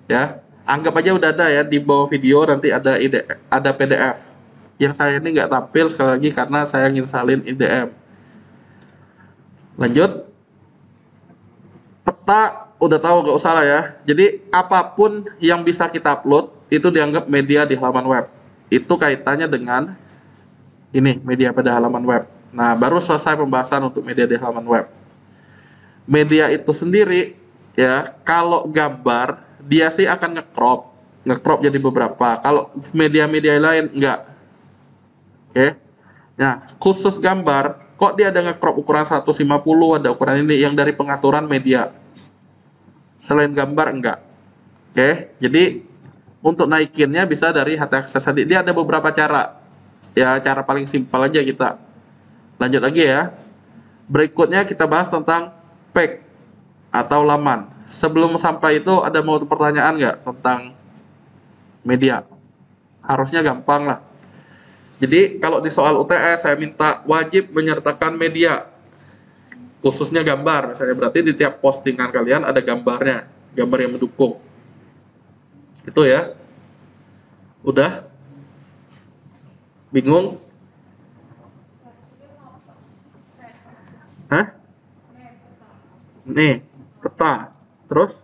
Ya, anggap aja udah ada ya di bawah video nanti ada PDF. Yang saya ini nggak tampil sekali lagi karena saya nginsalin IDM. Lanjut. Peta udah tahu nggak usah lah ya. Jadi apapun yang bisa kita upload itu dianggap media di halaman web. Itu kaitannya dengan ini media pada halaman web. Nah, baru selesai pembahasan untuk media di halaman web. Media itu sendiri ya, kalau gambar dia sih akan ngecrop jadi beberapa. Kalau media-media lain enggak. Oke. Nah, khusus gambar, kok dia ada ngecrop ukuran 150, ada ukuran ini yang dari pengaturan media. Selain gambar enggak. Oke. Jadi untuk naikinnya bisa dari htaccess tadi. Dia ada beberapa cara. Ya, cara paling simpel aja kita. Lanjut lagi ya. Berikutnya kita bahas tentang page atau laman. Sebelum sampai itu ada mau pertanyaan nggak tentang media? Harusnya gampang lah. Jadi kalau di soal UTS saya minta wajib menyertakan media, khususnya gambar. Misalnya berarti di tiap postingan kalian ada gambarnya, gambar yang mendukung. Itu ya. Udah? Bingung? Hah? Nih, peta. Terus?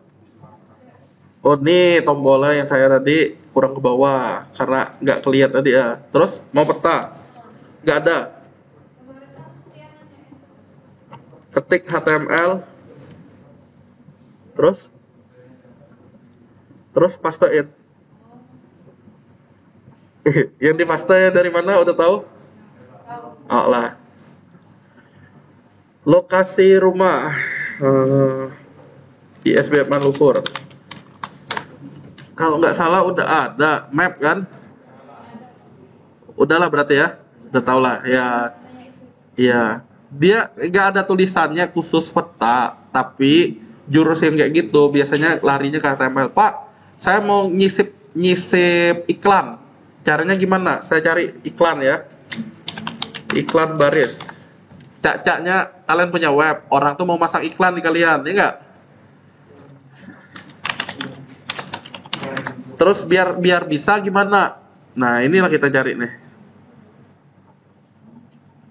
Oh, ini tombolnya yang saya tadi kurang ke bawah karena nggak kelihatan tadi ya. Terus mau peta? Nggak ada. Ketik HTML. Terus? Terus pastein. Yang di paste dari mana? Udah tahu? Oh lah. Lokasi rumah. ISB Malukur. Kalau nggak salah udah ada map kan? Udahlah berarti ya. Udah tau lah ya. Iya. Dia nggak ada tulisannya khusus peta, tapi jurus yang kayak gitu biasanya larinya ke HTML. Pak, saya mau nyisip nyisip iklan. Caranya gimana? Saya cari iklan ya. Iklan baris. Cak-caknya kalian punya web, orang tuh mau masang iklan di kalian, ya nggak? Terus biar biar bisa gimana? Nah, inilah kita cari nih.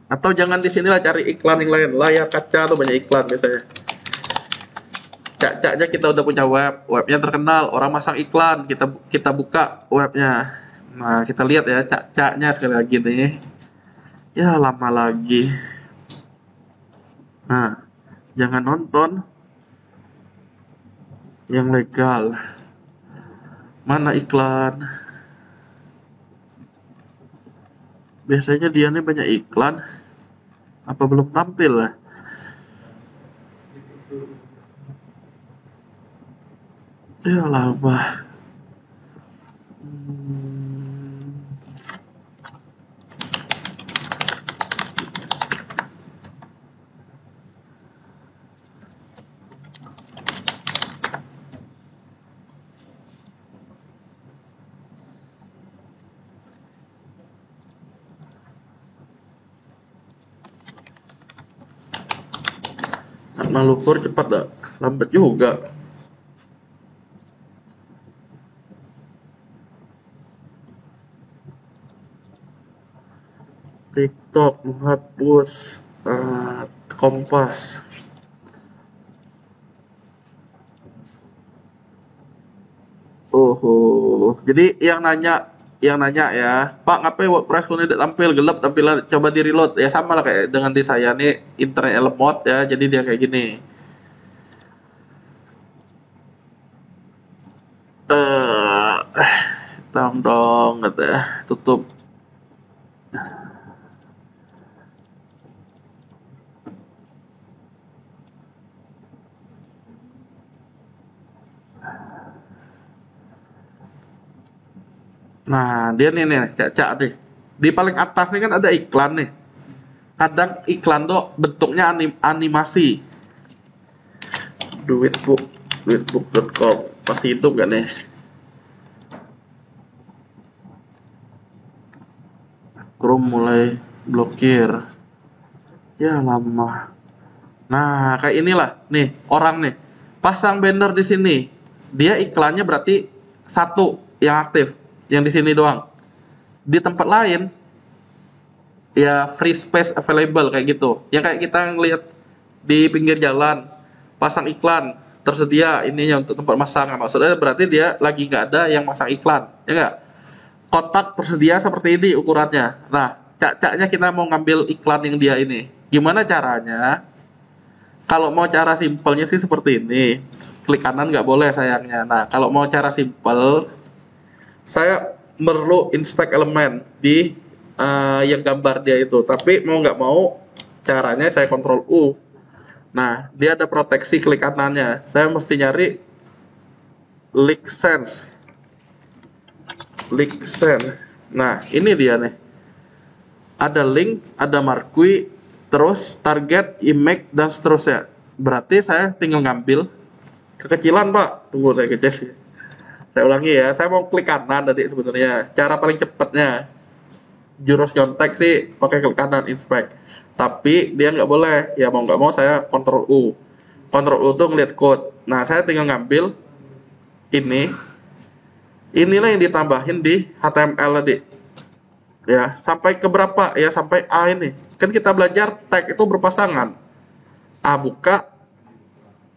Atau jangan di sinilah cari iklan yang lain. Layar kaca tuh banyak iklan biasanya. Cak-caknya kita udah punya web, webnya terkenal, orang masang iklan, kita buka webnya. Nah, kita lihat ya cak-caknya sekali lagi nih. Ya, lama lagi. Nah, jangan nonton yang legal. Mana iklan? Biasanya dia nih banyak iklan. Apa belum tampil lah? Ya lama. Malukur cepat dah, lambat juga. TikTok menghapus Kompas. Oh, jadi yang nanya ya, Pak, ngapain WordPress ku tidak tampil gelap, tampilan coba di reload ya, sama lah kayak dengan di saya nih, internet lemot ya, jadi dia kayak gini. Eh, tolong dong, kata tutup. Nah, dia nih cak-cak nih. Di paling atas nih kan ada iklan nih. Kadang iklan tuh bentuknya animasi. Duitbook, duitbook.com. Pasti itu kan nih. Chrome mulai blokir. Ya lama. Nah, kayak inilah nih orang nih. Pasang banner di sini. Dia iklannya berarti satu yang aktif, yang di sini doang. Di tempat lain ya free space available kayak gitu. Ya kayak kita ngelihat di pinggir jalan pasang iklan tersedia ininya untuk tempat masang. Maksudnya berarti dia lagi nggak ada yang masang iklan, ya nggak? Kotak tersedia seperti ini ukurannya. Nah, cak-caknya kita mau ngambil iklan yang dia ini. Gimana caranya? Kalau mau cara simpelnya sih seperti ini. Klik kanan nggak boleh sayangnya. Nah, kalau mau cara simpel, saya perlu inspect elemen di yang gambar dia itu. Tapi mau nggak mau, caranya saya kontrol U. Nah, dia ada proteksi klik kanannya. Saya mesti nyari link sense. Link sense. Nah, ini dia nih. Ada link, ada marquee, terus target, image, dan seterusnya. Berarti saya tinggal ngambil. Kekecilan, Pak. Tunggu saya kecil. Saya ulangi ya. Saya mau klik kanan tadi sebenarnya. Cara paling cepatnya. Jurus nyontek sih pakai klik kanan inspect. Tapi dia nggak boleh. Ya mau nggak mau saya Ctrl U. Ctrl U tuh ngeliat code. Nah, saya tinggal ngambil ini. Inilah yang ditambahin di HTML tadi. Ya, sampai ke berapa? Ya, sampai A ini. Kan kita belajar tag itu berpasangan. A buka,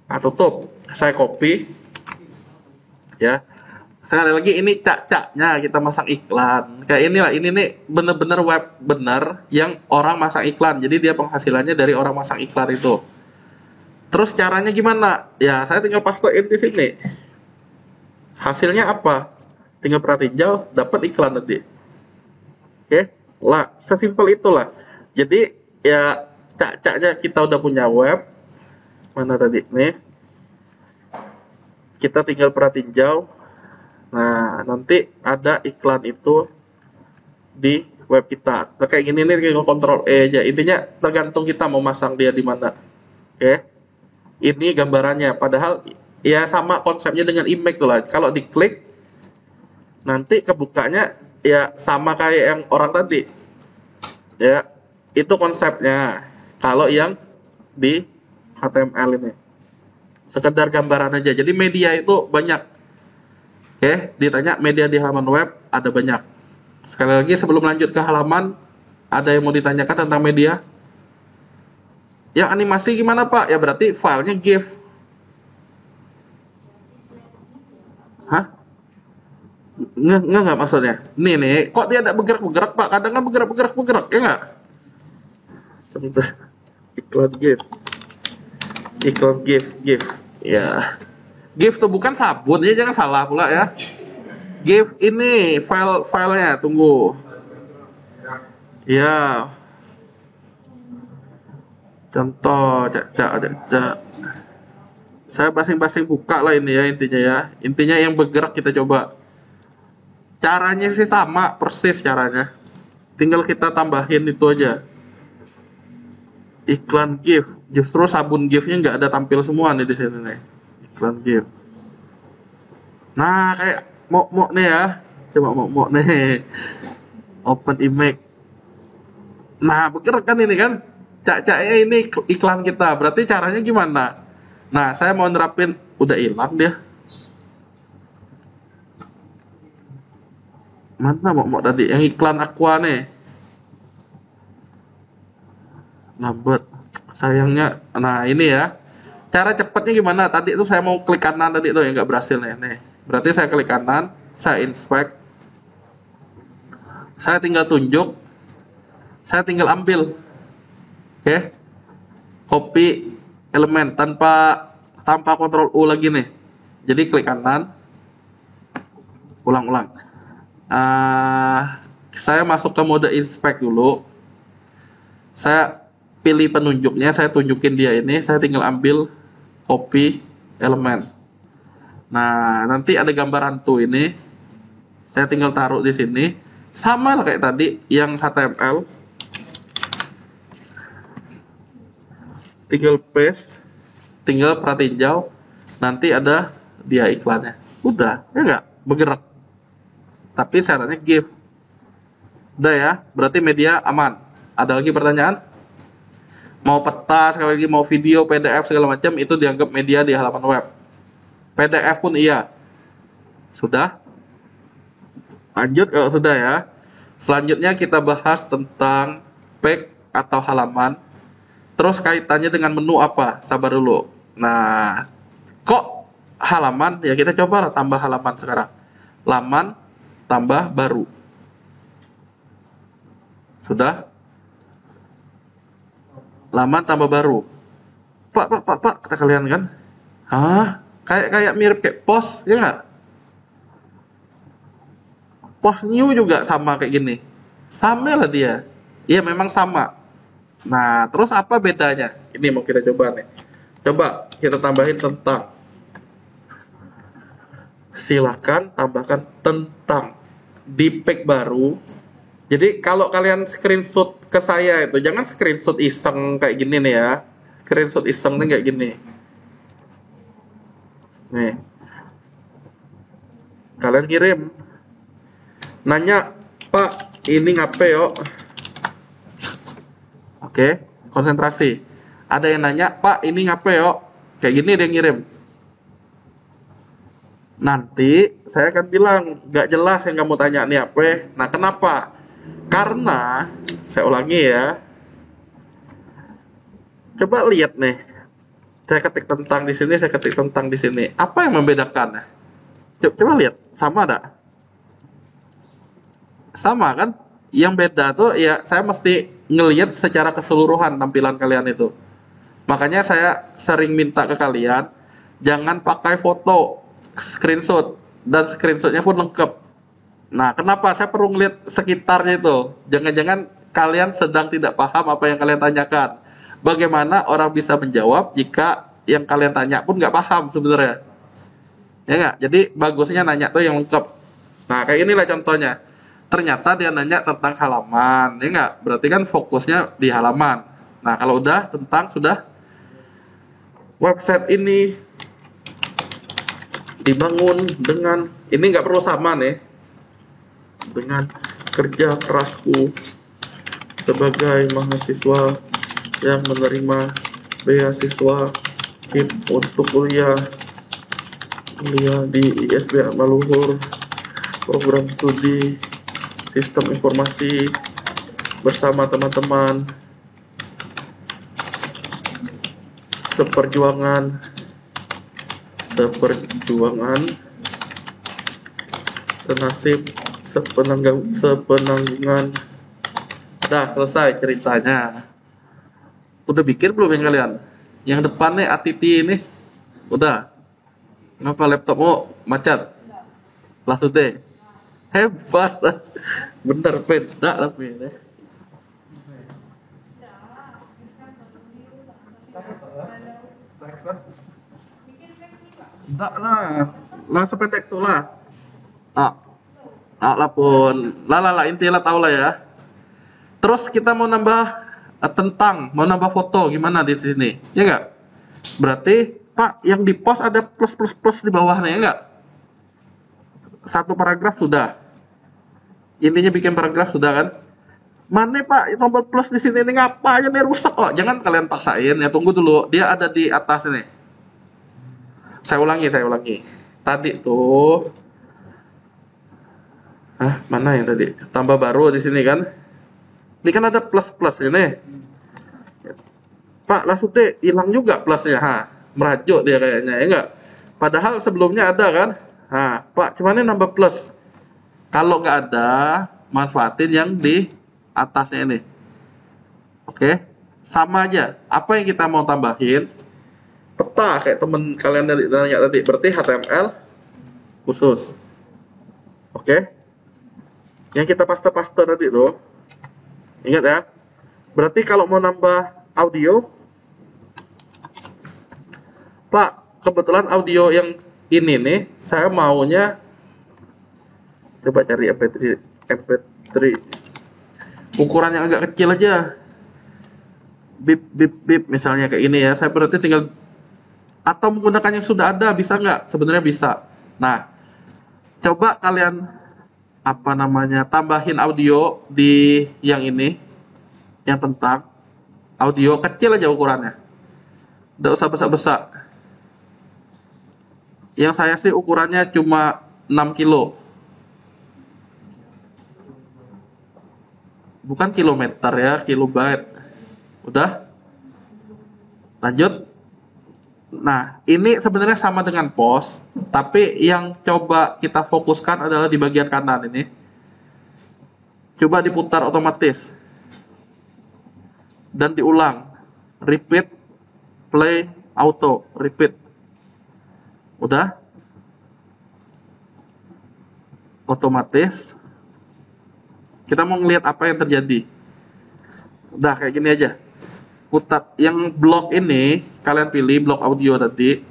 A tutup. Saya copy. Ya. Sekali lagi ini cak-caknya kita masang iklan. Kayak inilah, ini nih bener-bener web bener yang orang masang iklan. Jadi dia penghasilannya dari orang masang iklan itu. Terus caranya gimana? Ya, saya tinggal pastein di sini. Hasilnya apa? Tinggal perhatiin dapat iklan tadi. Oke, lah sesimpel itulah. Jadi ya cak-caknya kita udah punya web. Mana tadi? Nih. Kita tinggal perhatiin jauh. Nah, nanti ada iklan itu di web kita. Nah, kayak gini nih tinggal kontrol E aja. Intinya tergantung kita mau masang dia di mana. Oke. Ini gambarannya. Padahal ya sama konsepnya dengan image tuh lah. Kalau diklik nanti kebukanya ya sama kayak yang orang tadi. Ya, itu konsepnya. Kalau yang di HTML ini sekedar gambaran aja. Jadi media itu banyak. Oke, ditanya media di halaman web ada banyak. Sekali lagi sebelum lanjut ke halaman, ada yang mau ditanyakan tentang media? Yang animasi gimana, Pak? Ya berarti filenya GIF. Hah? Nggak maksudnya. Nih, kok dia tidak bergerak-bergerak, Pak? Kadang kan bergerak, ya nggak? Iklan GIF. Iklan GIF. Ya. GIF tuh bukan sabun, ya jangan salah pula ya. GIF ini filenya, tunggu. Ya. Contoh, cak. Saya basing-basing buka lah ini ya intinya ya. Intinya yang bergerak kita coba. Caranya sih sama, persis caranya. Tinggal kita tambahin itu aja. Iklan GIF. Justru sabun GIF-nya nggak ada tampil semua nih di sini nih. Iklan GIF. Nah, kayak mok nih ya. Coba mok nih. Open image. Nah, bergerak kan ini kan? Cak-caknya ini iklan kita. Berarti caranya gimana? Nah, saya mau nerapin, udah hilang dia. Mana mau tadi yang iklan Aqua nih? Lambat. Sayangnya. Nah, ini ya. Cara cepatnya gimana? Tadi itu saya mau klik kanan tadi tuh yang nggak berhasil nih. Nih. Berarti saya klik kanan, saya inspect. Saya tinggal tunjuk. Saya tinggal ambil. Oke. Copy elemen tanpa kontrol U lagi nih. Jadi klik kanan. Ulang-ulang. Saya masuk ke mode inspect dulu. Saya pilih penunjuknya, saya tunjukin dia ini, saya tinggal ambil copy elemen. Nah, nanti ada gambar hantu ini. Saya tinggal taruh di sini. Sama lah kayak tadi yang HTML. Tinggal paste, tinggal pratinjau. Nanti ada dia iklannya. Udah, ya enggak? Bergerak. Tapi syaratnya GIF. Udah ya, berarti media aman. Ada lagi pertanyaan? Mau peta, sekali lagi mau video, PDF segala macam itu dianggap media di halaman web. PDF pun iya. Sudah? Lanjut kalau sudah ya. Selanjutnya kita bahas tentang page atau halaman. Terus kaitannya dengan menu apa? Sabar dulu. Nah, kok halaman? Ya kita coba tambah halaman sekarang. Laman tambah baru. Sudah? Laman tambah baru. Pak, kata kalian kan? Hah? Kayak mirip kayak post, ya nggak? Post new juga sama kayak gini. Sama lah dia. Iya memang sama. Nah, terus apa bedanya? Ini mau kita coba nih. Coba kita tambahin tentang. Silahkan tambahkan tentang di page baru. Jadi kalau kalian screenshot ke saya itu jangan screenshot iseng kayak gini nih ya. Screenshot iseng nih kayak gini. Nih. Kalian kirim. Nanya, "Pak, ini ngape yo?" Oke, konsentrasi. Ada yang nanya, "Pak, ini ngape yo?" Kayak gini dia ngirim. Nanti saya akan bilang, gak jelas yang kamu tanya nih apa. Nah, kenapa? Karena, saya ulangi ya. Coba lihat nih. Saya ketik tentang di sini, saya ketik tentang di sini. Apa yang membedakan? Coba lihat, sama ada? Sama kan? Yang beda tuh ya saya mesti ngelihat secara keseluruhan tampilan kalian itu. Makanya saya sering minta ke kalian jangan pakai foto, screenshot, dan screenshotnya pun lengkap. Nah, kenapa saya perlu ngeliat sekitarnya itu? Jangan-jangan kalian sedang tidak paham apa yang kalian tanyakan. Bagaimana orang bisa menjawab jika yang kalian tanya pun nggak paham sebenarnya? Ya nggak? Jadi bagusnya nanya tuh yang lengkap. Nah, kayak inilah contohnya. Ternyata dia nanya tentang halaman, ya nggak? Berarti kan fokusnya di halaman. Nah, kalau udah tentang sudah website ini dibangun dengan ini nggak perlu sama nih dengan kerja kerasku sebagai mahasiswa yang menerima beasiswa KIP untuk kuliah di ISB Maluhur program studi sistem informasi bersama teman-teman seperjuangan senasib sepenanggungan. Dah selesai ceritanya. Udah bikin belum yang kalian? Yang depannya ATT ini udah. Kenapa laptopmu macet? Lah sudah. Hebat. Bener beda tapi ini. Enggak lah, langsung pendek tuh lah. Lah pun, lah intinya tahu lah ya. Terus kita mau nambah mau nambah foto gimana di sini? Ya enggak? Berarti Pak yang di post ada plus di bawahnya ya enggak? Satu paragraf sudah. Intinya bikin paragraf sudah kan? Mana Pak tombol plus di sini nih, ngapain nih, rusak kok. Jangan kalian paksain ya, tunggu dulu. Dia ada di atas ini. Saya ulangi. Tadi tuh, mana yang tadi? Tambah baru di sini kan? Ini kan ada plus ini. Pak, langsung deh hilang juga plusnya. Merajuk dia kayaknya, ya enggak? Padahal sebelumnya ada kan? Pak, cuman ini nambah plus. Kalau nggak ada, manfaatin yang di atasnya ini. Oke, sama aja. Apa yang kita mau tambahin? Peta kayak temen kalian nanya tadi. Berarti HTML khusus. Oke. Yang kita paste tadi tuh. Ingat ya. Berarti kalau mau nambah audio, Pak, kebetulan audio yang ini nih, saya maunya, coba cari MP3 ukuran yang agak kecil aja, bip misalnya kayak ini ya. Saya berarti tinggal, atau menggunakan yang sudah ada, bisa nggak? Sebenarnya bisa. Nah, coba kalian tambahin audio di yang ini, yang tentang audio, kecil aja ukurannya, nggak usah besar-besar. Yang saya sih ukurannya cuma 6 kilo, bukan kilometer ya, kilobyte. Udah, lanjut. Nah, ini sebenarnya sama dengan post, tapi yang coba kita fokuskan adalah di bagian kanan ini. Coba diputar otomatis dan diulang, repeat, play, auto, repeat. Udah, otomatis. Kita mau ngelihat apa yang terjadi. Udah kayak gini aja. Putar yang blok ini, kalian pilih blok audio tadi.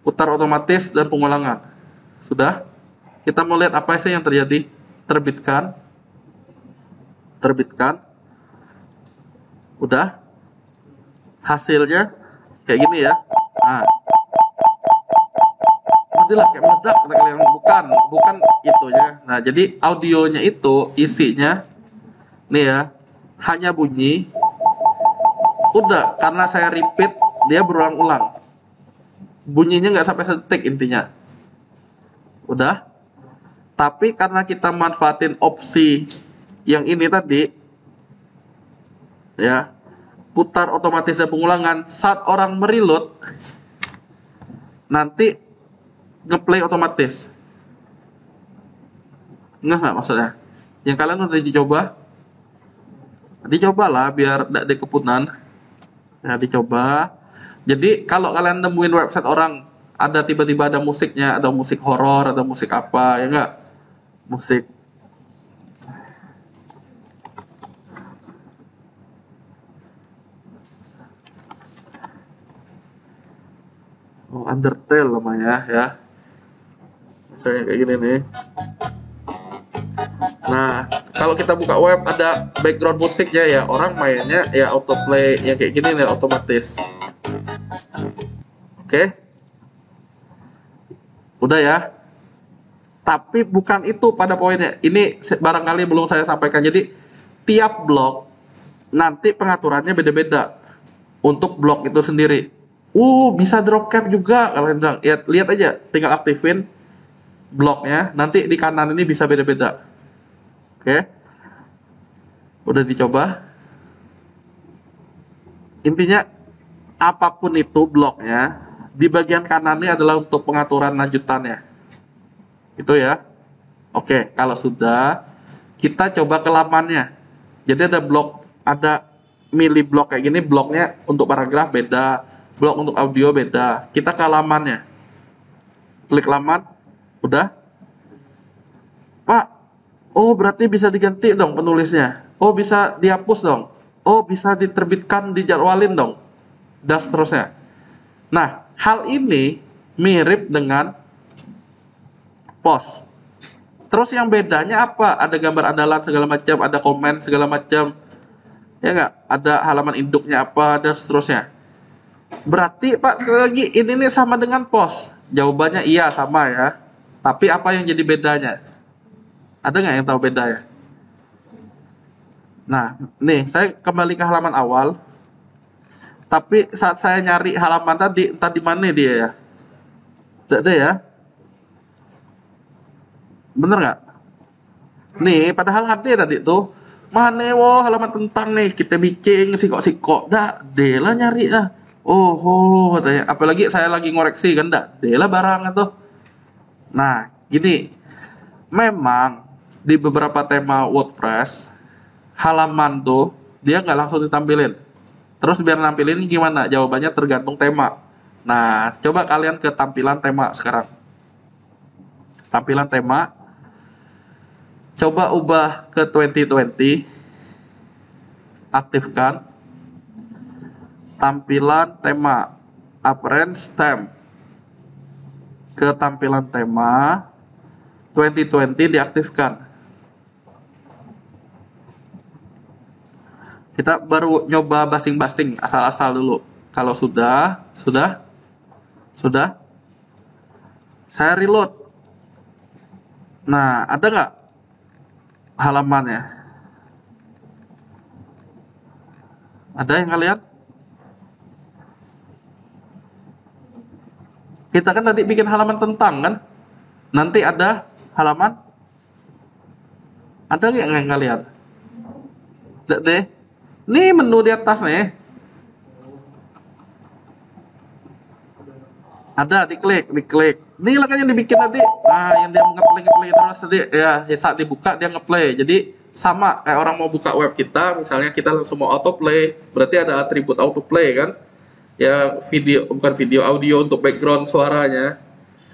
Putar otomatis dan pengulangan. Sudah. Kita mau lihat apa sih yang terjadi. Terbitkan. Udah. Hasilnya kayak gini ya. Matilah kayak meledak kata kalian. Bukan itu ya. Nah, jadi audionya itu isinya nih ya, hanya bunyi. Udah, karena saya repeat, dia berulang-ulang. Bunyinya nggak sampai sedetik intinya. Udah. Tapi karena kita manfaatin opsi yang ini tadi, ya, putar otomatis dan pengulangan, saat orang mereload, nanti ngeplay otomatis. Nggak maksudnya? Yang kalian udah dicobalah biar tidak dikepunan. Ya, dicoba. Jadi kalau kalian nemuin website orang, ada tiba-tiba ada musiknya, ada musik horor, ada musik apa, ya enggak? Musik. Undertale namanya ya. Misalnya kayak gini nih. Nah, kalau kita buka web ada background musiknya ya, orang mainnya ya autoplay yang kayak gini nih, otomatis. Oke. Udah ya. Tapi bukan itu pada poinnya. Ini barangkali belum saya sampaikan. Jadi tiap blok nanti pengaturannya beda-beda untuk blok itu sendiri. Bisa drop cap juga kalian bilang. Ya, lihat aja, tinggal aktifin bloknya, nanti di kanan ini bisa beda-beda. Oke. Udah dicoba. Intinya apapun itu bloknya, di bagian kanan ini adalah untuk pengaturan lanjutannya. Itu ya. Oke, kalau sudah, kita coba ke lamannya. Jadi ada blok, ada milih blok kayak gini, bloknya untuk paragraf beda, blok untuk audio beda. Kita ke lamannya. Klik laman, udah. Pak, berarti bisa diganti dong penulisnya. Bisa dihapus dong. Bisa diterbitkan, dijadwalin dong. Dan seterusnya. Nah, hal ini mirip dengan post. Terus yang bedanya apa? Ada gambar andalan segala macam, ada komen segala macam. Ya nggak? Ada halaman induknya apa, dan seterusnya. Berarti Pak, sekali lagi, ini nih sama dengan post. Jawabannya iya, sama ya. Tapi apa yang jadi bedanya? Ada nggak yang tahu bedanya? Nah, nih saya kembali ke halaman awal. Tapi saat saya nyari halaman tadi, entah di mana dia ya. Tidak ada ya. Bener nggak? Nih, padahal ada tadi tuh. Mana wo halaman tentang nih kita bikin sikok-sikok. Dah, dela nyari ah. Oh, oh, katanya. Apalagi saya lagi ngoreksi kan, dah, dela barang tuh. Nah, gini. Memang di beberapa tema WordPress halaman tuh dia nggak langsung ditampilin. Terus biar nampilin gimana? Jawabannya tergantung tema. Nah, coba kalian ke tampilan tema sekarang. Tampilan tema, coba ubah ke 2020, aktifkan tampilan tema, appearance theme. Ke tampilan tema 2020 diaktifkan. Kita baru nyoba basing-basing asal-asal dulu. Kalau sudah, saya reload. Nah, ada nggak halamannya? Ada yang kalian? Kita kan tadi bikin halaman tentang kan? Nanti ada halaman? Ada nggak yang kalian? Lihat deh. Nih menu di atas nih. Ada, diklik. Ini lah kan yang dibikin tadi. Nah, yang dia ngeplay terus tadi. Ya, saat dibuka dia ngeplay. Jadi sama kayak orang mau buka web kita, misalnya kita langsung mau autoplay, berarti ada atribut autoplay kan? Ya video, bukan video, audio untuk background suaranya.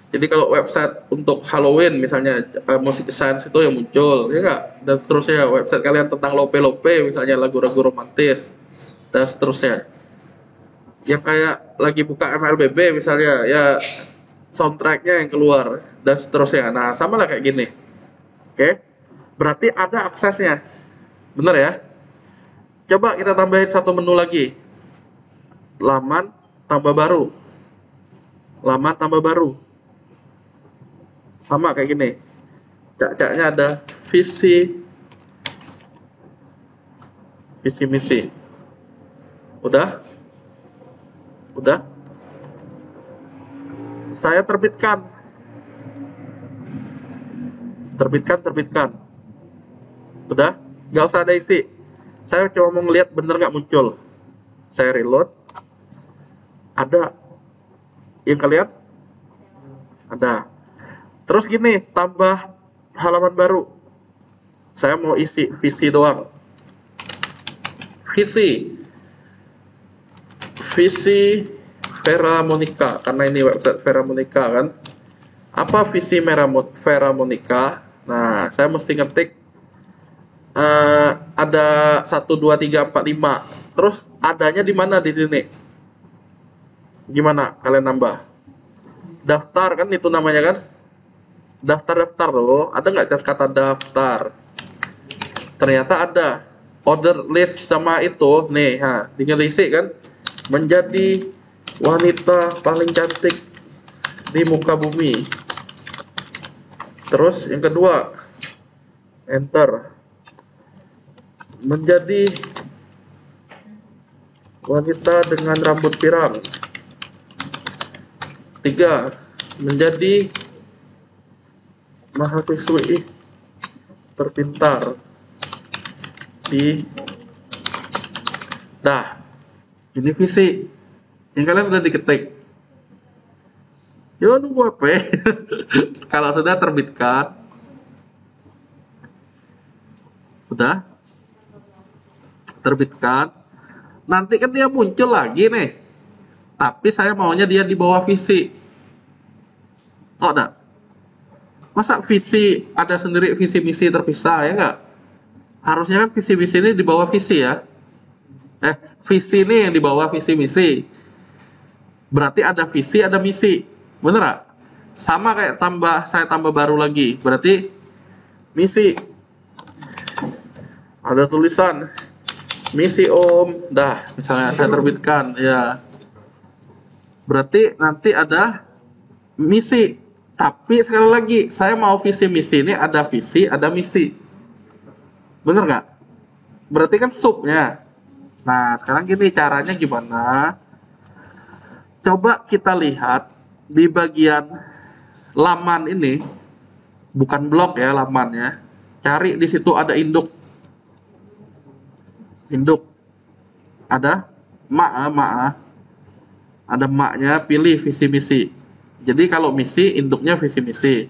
Jadi kalau website untuk Halloween misalnya musik science itu yang muncul, ya enggak? Dan seterusnya website kalian tentang lope-lope misalnya lagu-lagu romantis dan seterusnya. Yang kayak lagi buka MLBB misalnya, ya soundtracknya yang keluar dan seterusnya. Nah, sama lah kayak gini. Oke, berarti ada aksesnya, bener ya? Coba kita tambahin satu menu lagi, laman tambah baru, sama kayak gini. Cak-caknya ada visi misi. Udah. Saya terbitkan. Udah, nggak usah ada isi. Saya cuma mau ngeliat bener nggak muncul. Saya reload. Ada. Yang kalian? Ada. Terus gini, tambah halaman baru. Saya mau isi visi doang. Visi Vera Monica, karena ini website Vera Monica kan. Apa visi Vera Monica? Nah, saya mesti ngetik ada 1, 2, 3, 4, 5. Terus adanya di mana di sini? Gimana kalian nambah? Daftar kan itu namanya kan? Daftar loh. Ada nggak kata daftar? Ternyata ada. Order list sama itu nih, tinggal isi kan? Menjadi wanita paling cantik di muka bumi. Terus yang kedua, enter. Menjadi wanita dengan rambut pirang. 3. Menjadi mahasiswi terpintar di. Dah, ini visi. Yang kalian udah diketik. Yo nunggu apa? Kalau sudah terbitkan, nanti kan dia muncul lagi nih. Tapi saya maunya dia di bawah visi. Oh, enggak. Masa visi ada sendiri visi misi terpisah ya enggak? Harusnya kan visi misi ini di bawah visi ya. Visi ini yang di bawah visi misi. Berarti ada visi, ada misi. Bener gak? Sama kayak saya tambah baru lagi. Berarti misi. Ada tulisan misi om. Dah, misalnya saya terbitkan ya. Berarti nanti ada misi. Tapi sekali lagi, saya mau visi misi ini ada visi, ada misi. Bener gak? berarti kan subnya. Nah, sekarang gini caranya gimana? Coba kita lihat di bagian laman ini, bukan blok ya lamannya. Cari di situ ada induk. Induk. Ada ada maknya, pilih visi misi. Jadi kalau misi, induknya visi misi.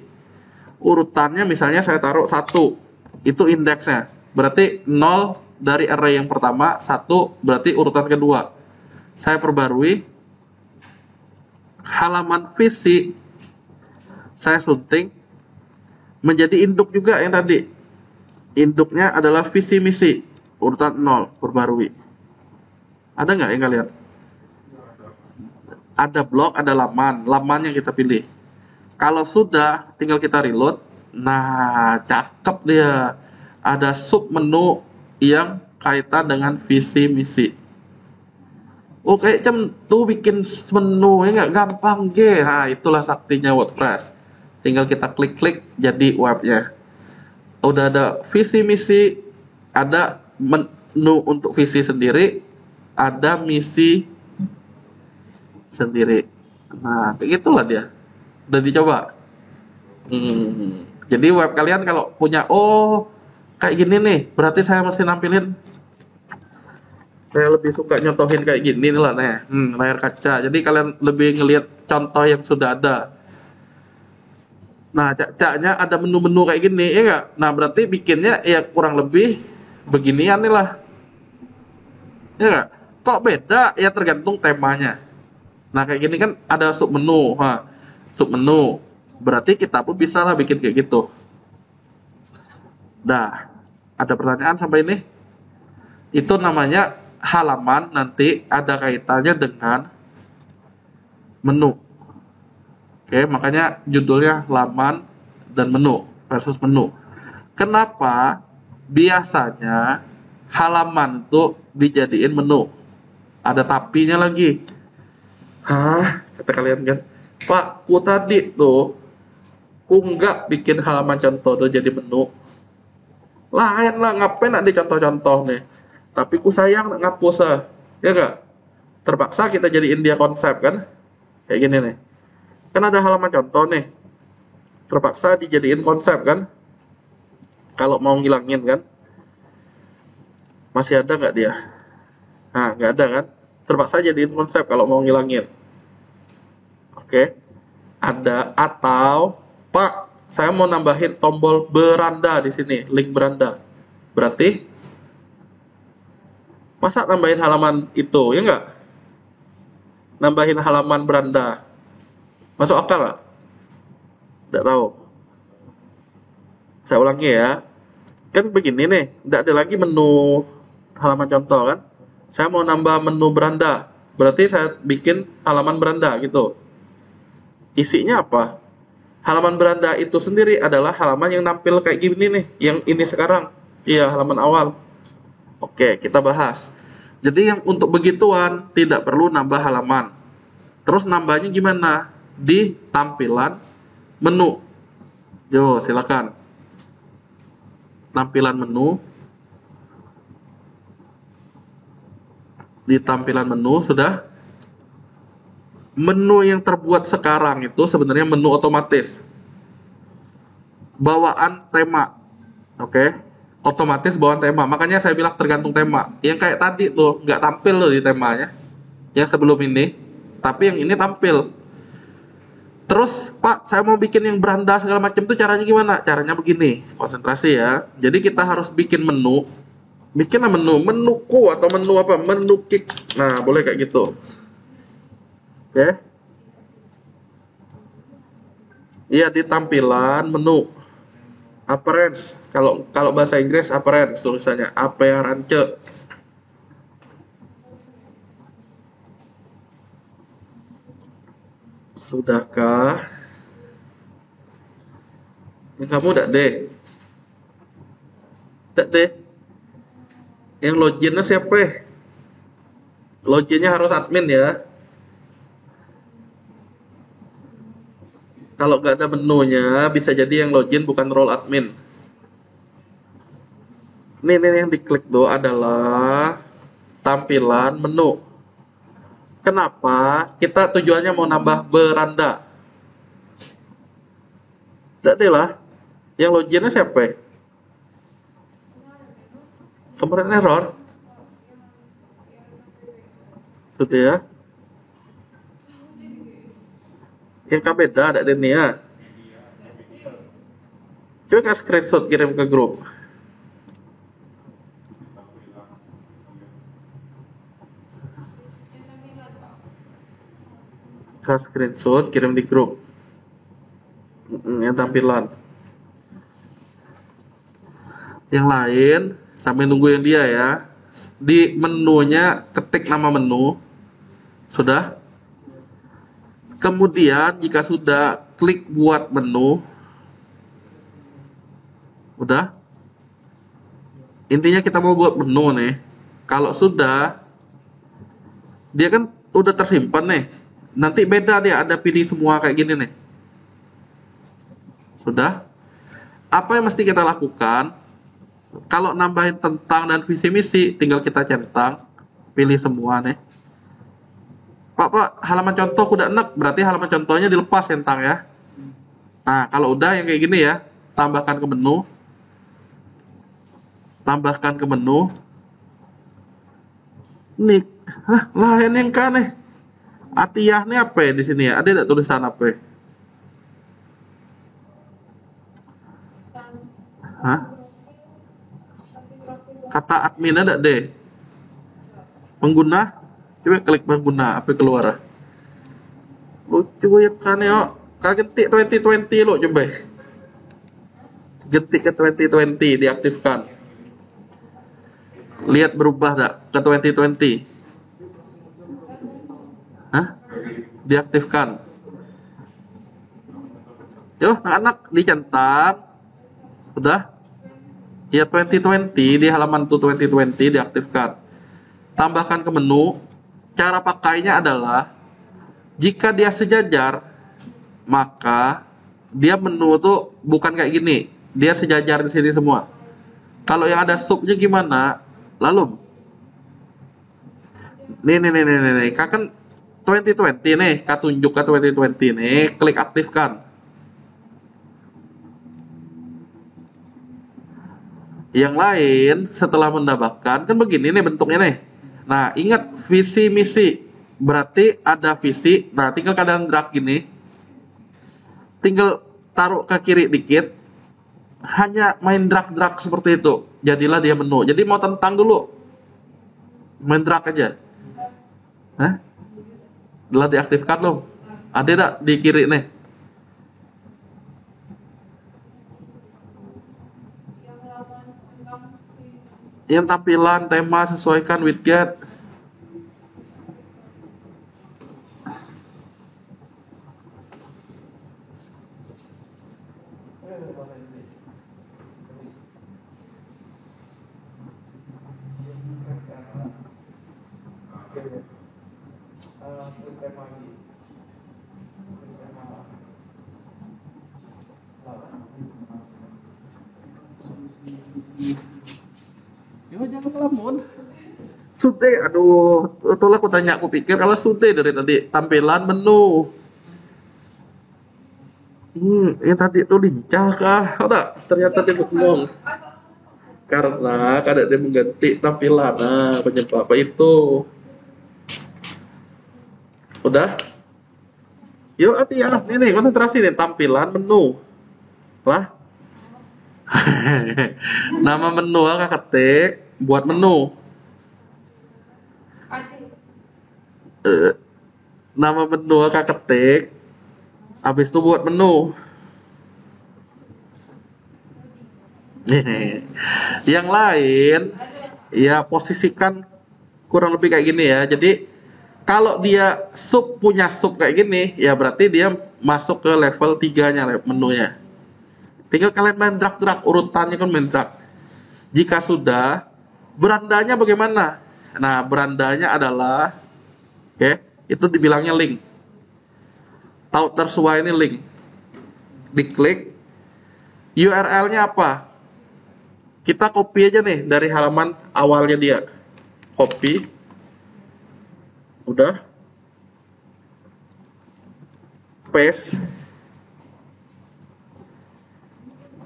Urutannya misalnya saya taruh 1, itu indeksnya. Berarti 0 dari array yang pertama, 1 berarti urutan kedua. Saya perbarui, halaman visi, saya sunting, menjadi induk juga yang tadi. Induknya adalah visi misi, urutan 0, perbarui. Ada nggak yang kalian? Ada blok, ada laman. Laman yang kita pilih. Kalau sudah, tinggal kita reload. Nah, cakep dia. Ada sub menu yang kaitan dengan visi misi. Oh, kayak tuh bikin menu ya nggak gampang, ge. Nah, itulah saktinya WordPress. Tinggal kita klik-klik jadi webnya. Udah ada visi misi, ada menu untuk visi sendiri, ada misi sendiri. Nah, kayak gitulah dia. Udah dicoba. Jadi web kalian kalau punya, oh kayak gini nih, berarti saya mesti nampilin. Saya lebih suka nyontohin kayak gini nih lah, nih. Layar kaca. Jadi kalian lebih ngelihat contoh yang sudah ada. Nah, caknya ada menu-menu kayak gini, ya nggak? Nah, berarti bikinnya ya kurang lebih beginian nih lah. Ya nggak? Kok beda? Ya tergantung temanya. Nah, kayak gini kan ada sub menu. Nah, sub menu. Berarti kita pun bisa lah bikin kayak gitu. Dah, ada pertanyaan sampai ini? Itu namanya halaman, nanti ada kaitannya dengan menu. Oke, makanya judulnya laman dan menu versus menu. Kenapa biasanya halaman itu dijadiin menu? Ada tapinya lagi. Hah? Kata kalian kan, Pak, ku tadi tuh, ku nggak bikin halaman contoh tuh jadi menu. Lain lah, ngapain ada contoh-contoh nih. Tapi ku sayang ngapus ya nggak? Terpaksa kita jadiin dia konsep kan? Kayak gini nih. Kan ada halaman contoh nih. Terpaksa dijadiin konsep kan? Kalau mau ngilangin kan? Masih ada nggak dia? Nah, nggak ada kan? Terpaksa jadiin konsep kalau mau ngilangin. Oke, ada atau Pak, saya mau nambahin tombol beranda di sini, link beranda. Berarti masa nambahin halaman itu, ya nggak? Nambahin halaman beranda, masuk akal nggak? Nggak tahu. Saya ulangi ya. Kan begini nih, nggak ada lagi menu halaman contoh kan? Saya mau nambah menu beranda, berarti saya bikin halaman beranda gitu. Isinya apa? Halaman beranda itu sendiri adalah halaman yang nampil kayak gini nih, yang ini sekarang. Iya, halaman awal. Oke, kita bahas. Jadi yang untuk begituan tidak perlu nambah halaman. Terus nambahnya gimana? Di tampilan menu. Yo, silakan. Tampilan menu. Di tampilan menu sudah. Menu yang terbuat sekarang itu sebenarnya menu otomatis. Bawaan tema. Oke. Otomatis bawaan tema. Makanya saya bilang tergantung tema. Yang kayak tadi tuh nggak tampil loh di temanya. Yang sebelum ini. Tapi yang ini tampil. Terus, Pak, saya mau bikin yang beranda segala macam tuh caranya gimana? Caranya begini. Konsentrasi ya. Jadi kita harus bikin menu. Bikinlah menu. Menuku atau menu apa? Menu kick. Nah, boleh kayak gitu. Oke. Iya, di tampilan menu. Appearance. Kalau bahasa Inggris appearance tulisannya appearance. Sudahkah? Ini kamu udah deh. Udah deh. Yang loginnya siapa? Loginnya harus admin ya. Kalau nggak ada menunya, bisa jadi yang login bukan role admin. Nih yang diklik tuh adalah tampilan menu. Kenapa? Kita tujuannya mau nambah beranda. Tidak deh lah. Yang loginnya siapa ya? Kemarin error. Sudah ya. Yang beda ada di ini ya. Coba kasih screenshot kirim ke grup. Kasih screenshot kirim di grup. Yang tampilan. Yang lain sampai nunggu yang dia ya. Di menunya ketik nama menu. Sudah. Kemudian jika sudah klik buat menu. Udah. Intinya kita mau buat menu nih. Kalau sudah, dia kan udah tersimpan nih. Nanti beda dia, ada pilih semua kayak gini nih. Sudah. Apa yang mesti kita lakukan? Kalau nambahin tentang dan visi misi, tinggal kita centang, pilih semua nih. Pak, halaman contoh udah enak, berarti halaman contohnya dilepas centang ya. Nah, kalau udah yang kayak gini ya, tambahkan ke menu. Tambahkan ke menu. Nih, lain yang kan nih. Atiyah nih apa ya di sini ya? Ada tidak tulisan apa ya? Hah? Kata admin ada deh. Pengguna, coba klik pengguna, apa keluar? Lucu ya kan ya. Kagetik 2020 lo coba. Getik ke 2020 diaktifkan. Lihat berubah tak ke 2020? Hah? Diaktifkan. Yo, anak-anak dicentang. Udah. Ya 2020 di halaman tuh 2020 diaktifkan. Tambahkan ke menu. Cara pakainya adalah jika dia sejajar, maka dia menu tuh bukan kayak gini. Dia sejajar di sini semua. Kalau yang ada subnya gimana? Lalu nih. Kan 2020 nih, kak tunjuk ke 2020 nih, klik aktifkan. Yang lain setelah mendapatkan kan begini nih bentuknya nih. Nah, ingat visi misi. Berarti ada visi. Nah, tinggal kalian drag gini. Tinggal taruh ke kiri dikit. Hanya main drag seperti itu. Jadilah dia menu. Jadi mau tentang dulu. Main drag aja. Hah? Telah diaktifkan loh. Ada tidak di kiri nih? Yang tampilan tema sesuaikan widget. Yo jangan ngelamun. Sudah, aduh, itulah aku tanya, aku pikir kalau sudah dari tadi tampilan menu. Yang tadi itu lincah kah? Udah, ternyata dia bengong. Karena kadang dia mengganti tampilan. Nah, penyebab apa itu? Udah? Yuk, hati ya. Ini konsentrasi nih tampilan menu. Lah. Nama menu kakak ketik buat menu. Nama menu kakak ketik. Habis itu buat menu. Yang lain ya posisikan kurang lebih kayak gini ya. Jadi kalau dia punya sub kayak gini, ya berarti dia masuk ke level 3-nya menunya. Tinggal kalian main drag urutannya kan main drag. Jika sudah, berandanya bagaimana? Nah, berandanya adalah itu dibilangnya link. Tahu tersuai ini link. Diklik. URL-nya apa? Kita copy aja nih dari halaman awalnya dia. Copy. Udah. Paste.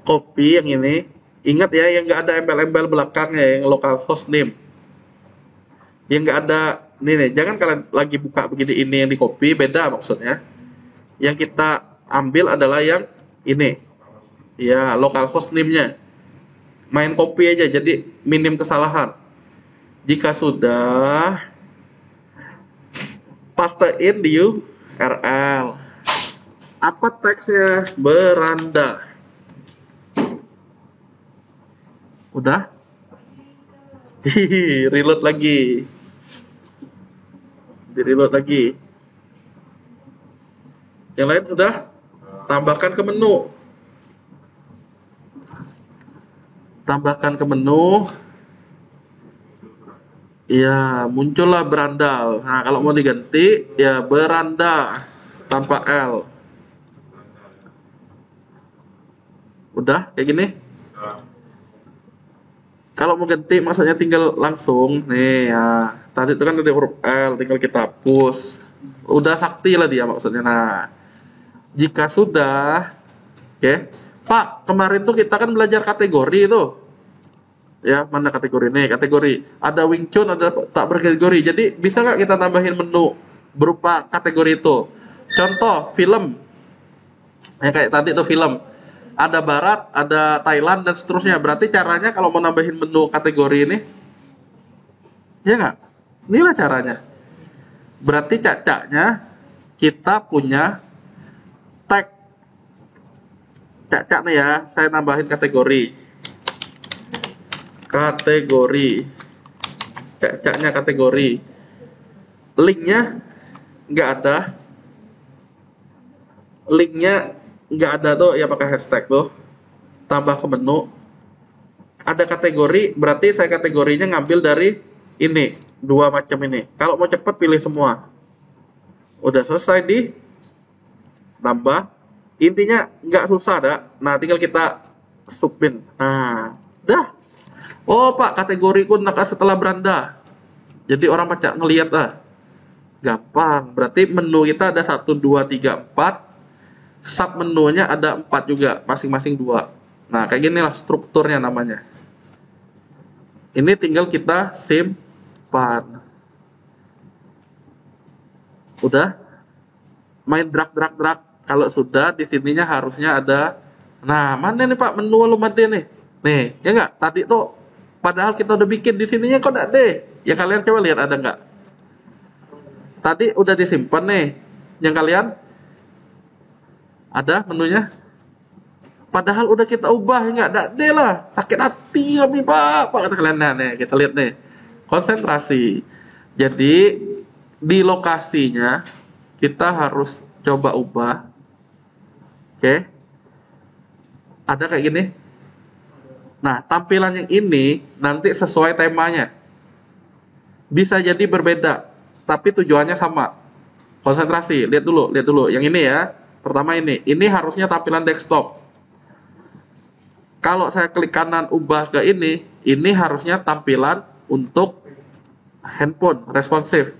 Copy yang ini. Ingat ya, yang nggak ada embel-embel belakangnya, yang localhost name. Yang nggak ada, nih, jangan kalian lagi buka begini, ini yang di copy, beda maksudnya. Yang kita ambil adalah yang ini. Ya, localhost name-nya. Main copy aja, jadi minim kesalahan. Jika sudah, pastein di URL. Apa teksnya? Beranda. Udah? Reload lagi. Di-reload lagi. Yang lain sudah? Tambahkan ke menu. Tambahkan ke menu. Ya, muncullah berandal. Nah, kalau mau diganti, ya beranda tanpa L. Udah, kayak gini. Kalau mau ganti, maksudnya tinggal langsung. Nih, ya. Tadi itu kan ada huruf L, tinggal kita hapus. Udah sakti lah dia maksudnya. Nah, jika sudah, oke. Pak, kemarin tuh kita kan belajar kategori itu. Ya, mana kategori nih? Kategori. Ada Wing Chun, ada tak berkategori. Jadi, bisa nggak kita tambahin menu berupa kategori itu? Contoh, film. Ya, kayak tadi tuh film. Ada Barat, ada Thailand, dan seterusnya. Berarti caranya kalau mau nambahin menu kategori ini, ya nggak? Inilah caranya. Berarti cacaknya kita punya tag. Cacak nih ya, saya nambahin kategori. Cacaknya kategori. Linknya nggak ada. Linknya nggak ada tuh, ya pakai hashtag tuh. Tambah ke menu. Ada kategori, berarti saya kategorinya ngambil dari ini, dua macam ini. Kalau mau cepet pilih semua. Udah selesai di tambah. Intinya nggak susah dah. Nah, tinggal kita submit. Nah, dah. Oh Pak, kategoriku nak setelah beranda. Jadi orang pacak ngelihat ah. Gampang. Berarti menu kita ada 1, 2, 3, 4. Sub menunya ada 4 juga, masing-masing 2. Nah, kayak gini lah strukturnya namanya. Ini tinggal kita simpan. Udah? Main drag. Kalau sudah, di sininya harusnya ada. Nah, mana nih Pak menu Alumade nih? Nih, ya nggak? Tadi tuh, padahal kita udah bikin di sininya kok nggak deh? Ya kalian coba lihat ada nggak? Tadi udah disimpan nih. Yang kalian ada menunya? Padahal udah kita ubah, ya nggak? Nggak deh lah. Sakit hati kami Pak. Kata kalian. Nah, nih, kita lihat nih. Konsentrasi. Jadi, di lokasinya, kita harus coba ubah. Oke. Ada kayak gini. Nah, tampilan yang ini nanti sesuai temanya. Bisa jadi berbeda, tapi tujuannya sama. Konsentrasi, lihat dulu. Yang ini ya. Pertama ini harusnya tampilan desktop. Kalau saya klik kanan ubah ke ini harusnya tampilan untuk handphone, responsif.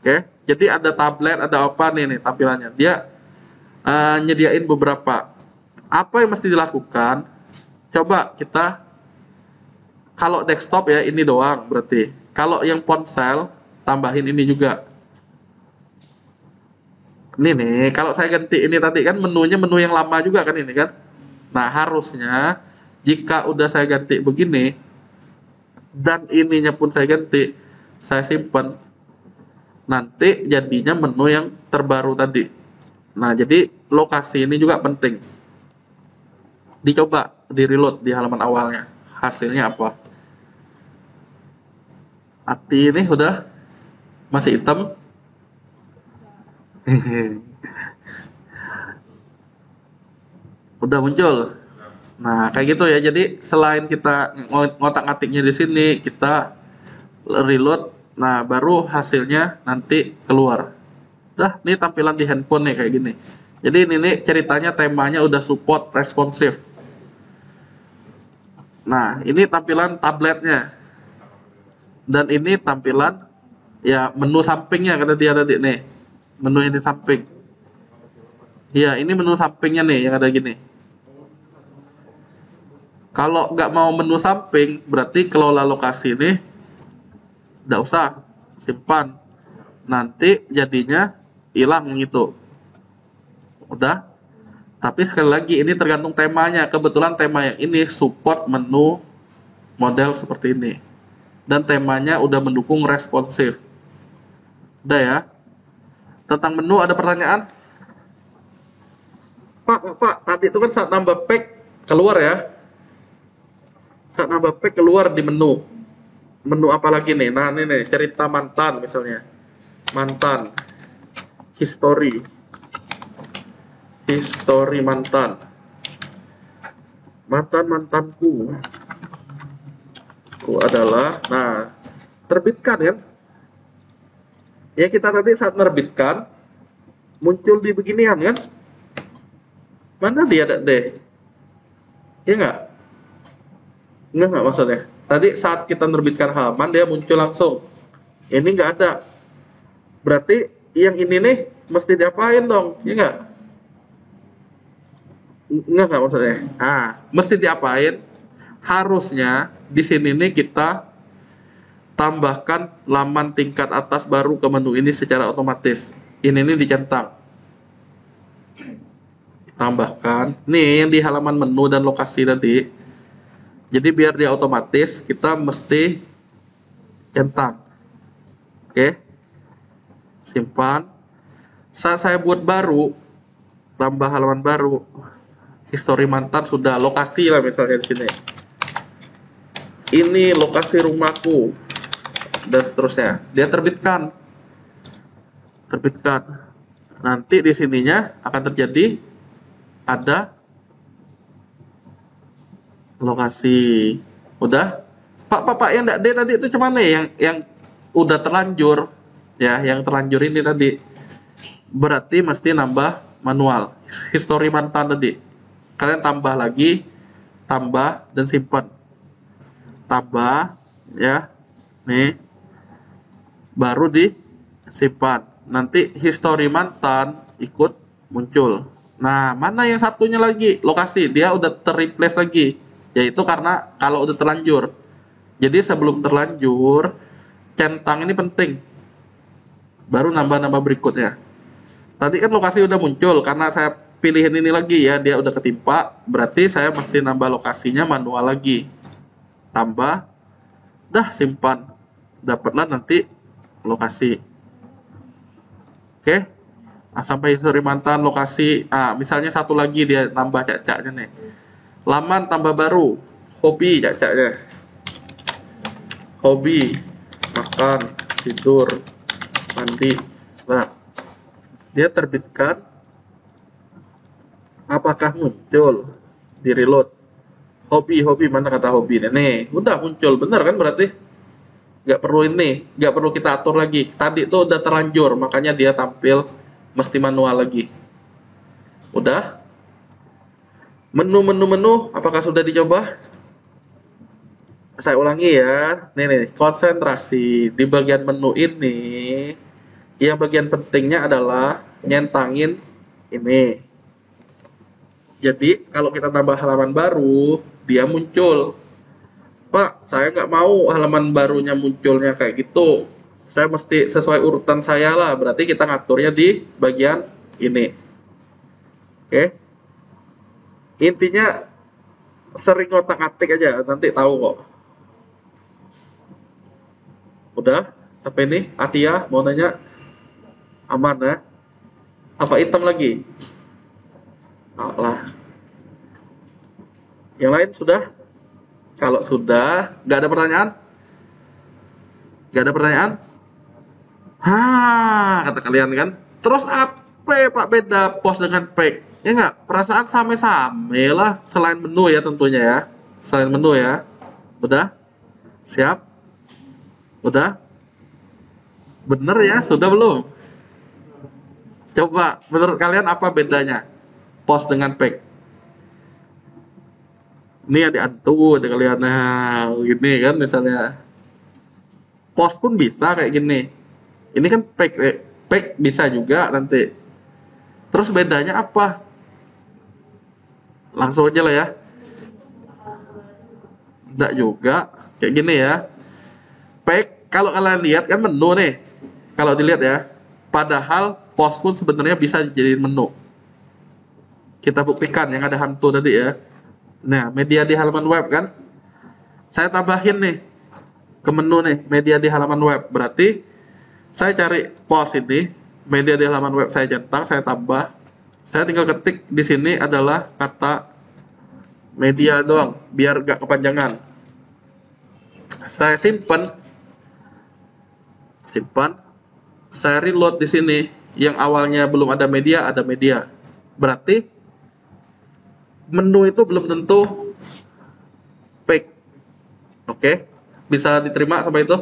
Oke. Jadi ada tablet, ada apa nih tampilannya. Dia nyediain beberapa. Apa yang mesti dilakukan? Coba kita, kalau desktop ya ini doang berarti. Kalau yang ponsel, tambahin ini juga. Ini nih, kalau saya ganti ini tadi kan menunya menu yang lama juga kan ini kan. Nah harusnya jika udah saya ganti begini, dan ininya pun saya ganti, saya simpan, nanti jadinya menu yang terbaru tadi. Nah jadi lokasi ini juga penting. Dicoba, di reload di halaman awalnya. Hasilnya apa? Api ini udah masih hitam. Udah muncul. Nah, kayak gitu ya. Jadi selain kita ngotak-ngatiknya di sini, kita reload. Nah, baru hasilnya nanti keluar. Udah, ini tampilan di handphone nih kayak gini. Jadi ini nih ceritanya temanya udah support responsif. Nah, ini tampilan tabletnya. Dan ini tampilan ya menu sampingnya kata dia tadi nih. Menu ini samping. Iya, ini menu sampingnya nih yang ada gini. Kalau nggak mau menu samping, berarti kelola lokasi nih nggak usah simpan. Nanti jadinya hilang gitu. Udah. Tapi sekali lagi ini tergantung temanya. Kebetulan tema yang ini support menu model seperti ini. Dan temanya udah mendukung responsif. Udah ya. Tentang menu ada pertanyaan? Pak, tadi itu kan saat nambah pack keluar ya. Saat nambah pack keluar di menu. Menu apa lagi nih? Nah, ini nih, cerita mantan misalnya. Mantan. History. History mantan. Mantan-mantanku. Ku adalah, nah, terbitkan kan? Ya kita tadi saat menerbitkan muncul di beginian kan? Mana dia ada deh? Ya nggak? Nggak maksudnya. Tadi saat kita menerbitkan halaman dia muncul langsung. Ini nggak ada. Berarti yang ini nih mesti diapain dong? Ya nggak? Nggak maksudnya. Ah, mesti diapain? Harusnya di sini nih kita tambahkan laman tingkat atas baru ke menu ini secara otomatis. Ini nih dicentang. Tambahkan. Nih yang di halaman menu dan lokasi tadi. Jadi biar dia otomatis, kita mesti centang. Oke. Simpan. Saat saya buat baru, tambah halaman baru. History mantan sudah, lokasi lah misalnya di sini. Ini lokasi rumahku dan seterusnya. Dia terbitkan. Nanti di sininya akan terjadi ada lokasi. Udah? Pak yang enggak D tadi itu cuman nih yang udah terlanjur. Ya, yang terlanjur ini tadi. Berarti mesti nambah manual. History mantan tadi. Kalian tambah lagi, tambah dan simpan. Tambah ya. Nih. Baru disimpan. Nanti history mantan ikut muncul. Nah, mana yang satunya lagi? Lokasi, dia udah terreplace lagi. Yaitu karena kalau udah terlanjur. Jadi sebelum terlanjur, centang ini penting. Baru nambah-nambah berikutnya. Tadi kan lokasi udah muncul, karena saya pilihin ini lagi ya, dia udah ketimpa. Berarti saya mesti nambah lokasinya manual lagi. Tambah, dah simpan. Dapatlah nanti lokasi. Oke. Nah, sampai history mantan, lokasi. Misalnya satu lagi dia nambah cak-caknya nih. Laman tambah baru. Hobi cak-caknya. Hobi. Makan. Tidur. Mandi. Nah. Dia terbitkan. Apakah muncul? Di reload. Hobi. Mana kata hobi? Nih. Udah muncul. Bener kan berarti? Nggak perlu ini, nggak perlu kita atur lagi. Tadi tuh udah terlanjur, makanya dia tampil mesti manual lagi. Udah? Menu, apakah sudah dicoba? Saya ulangi ya. Nih, konsentrasi di bagian menu ini. Yang bagian pentingnya adalah nyentangin ini. Jadi, kalau kita tambah halaman baru, dia muncul. Pak, saya nggak mau halaman barunya munculnya kayak gitu. Saya mesti sesuai urutan saya lah. Berarti kita ngaturnya di bagian ini. Oke. Intinya sering ngotak-atik aja, nanti tahu kok. Udah? Sampai ini? Atia mau nanya? Aman ya? Apa hitam lagi? Alah. Yang lain sudah? Kalau sudah, nggak ada pertanyaan? Nggak ada pertanyaan? Kata kalian kan. Terus apa ya Pak beda pos dengan pack? Ya nggak? Perasaan same-same lah. Selain menu ya tentunya ya. Selain menu ya. Udah? Siap? Udah? Bener ya? Sudah belum? Coba, menurut kalian apa bedanya? Pos dengan pack? Ini ada antu, ada kalian nah gini kan misalnya. Post pun bisa kayak gini. Ini kan pack bisa juga nanti. Terus bedanya apa? Langsung aja lah ya. Enggak juga. Kayak gini ya. Pack kalau kalian lihat kan menu nih. Kalau dilihat ya. Padahal post pun sebenarnya bisa jadi menu. Kita buktikan yang ada hantu tadi ya. Nah, media di halaman web kan. Saya tambahin nih ke menu nih, media di halaman web. Berarti saya cari post ini, media di halaman web saya centang, saya tambah. Saya tinggal ketik di sini adalah kata media doang, biar gak kepanjangan. Saya simpan, saya reload di sini. Yang awalnya belum ada media, ada media. Berarti menu itu belum tentu fake. Oke, bisa diterima sampai itu?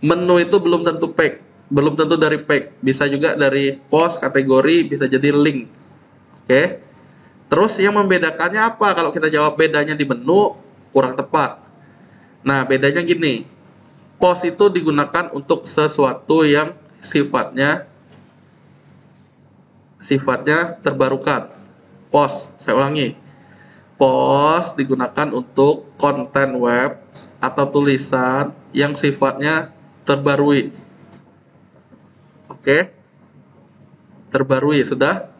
Menu itu belum tentu fake, belum tentu dari fake. Bisa juga dari post, kategori, bisa jadi link. Oke. Terus yang membedakannya apa? Kalau kita jawab bedanya di menu, kurang tepat. Nah, bedanya gini. Post itu digunakan untuk sesuatu yang sifatnya terbarukan. Post, saya ulangi. Post digunakan untuk konten web atau tulisan yang sifatnya terbarui. Oke. Terbarui sudah?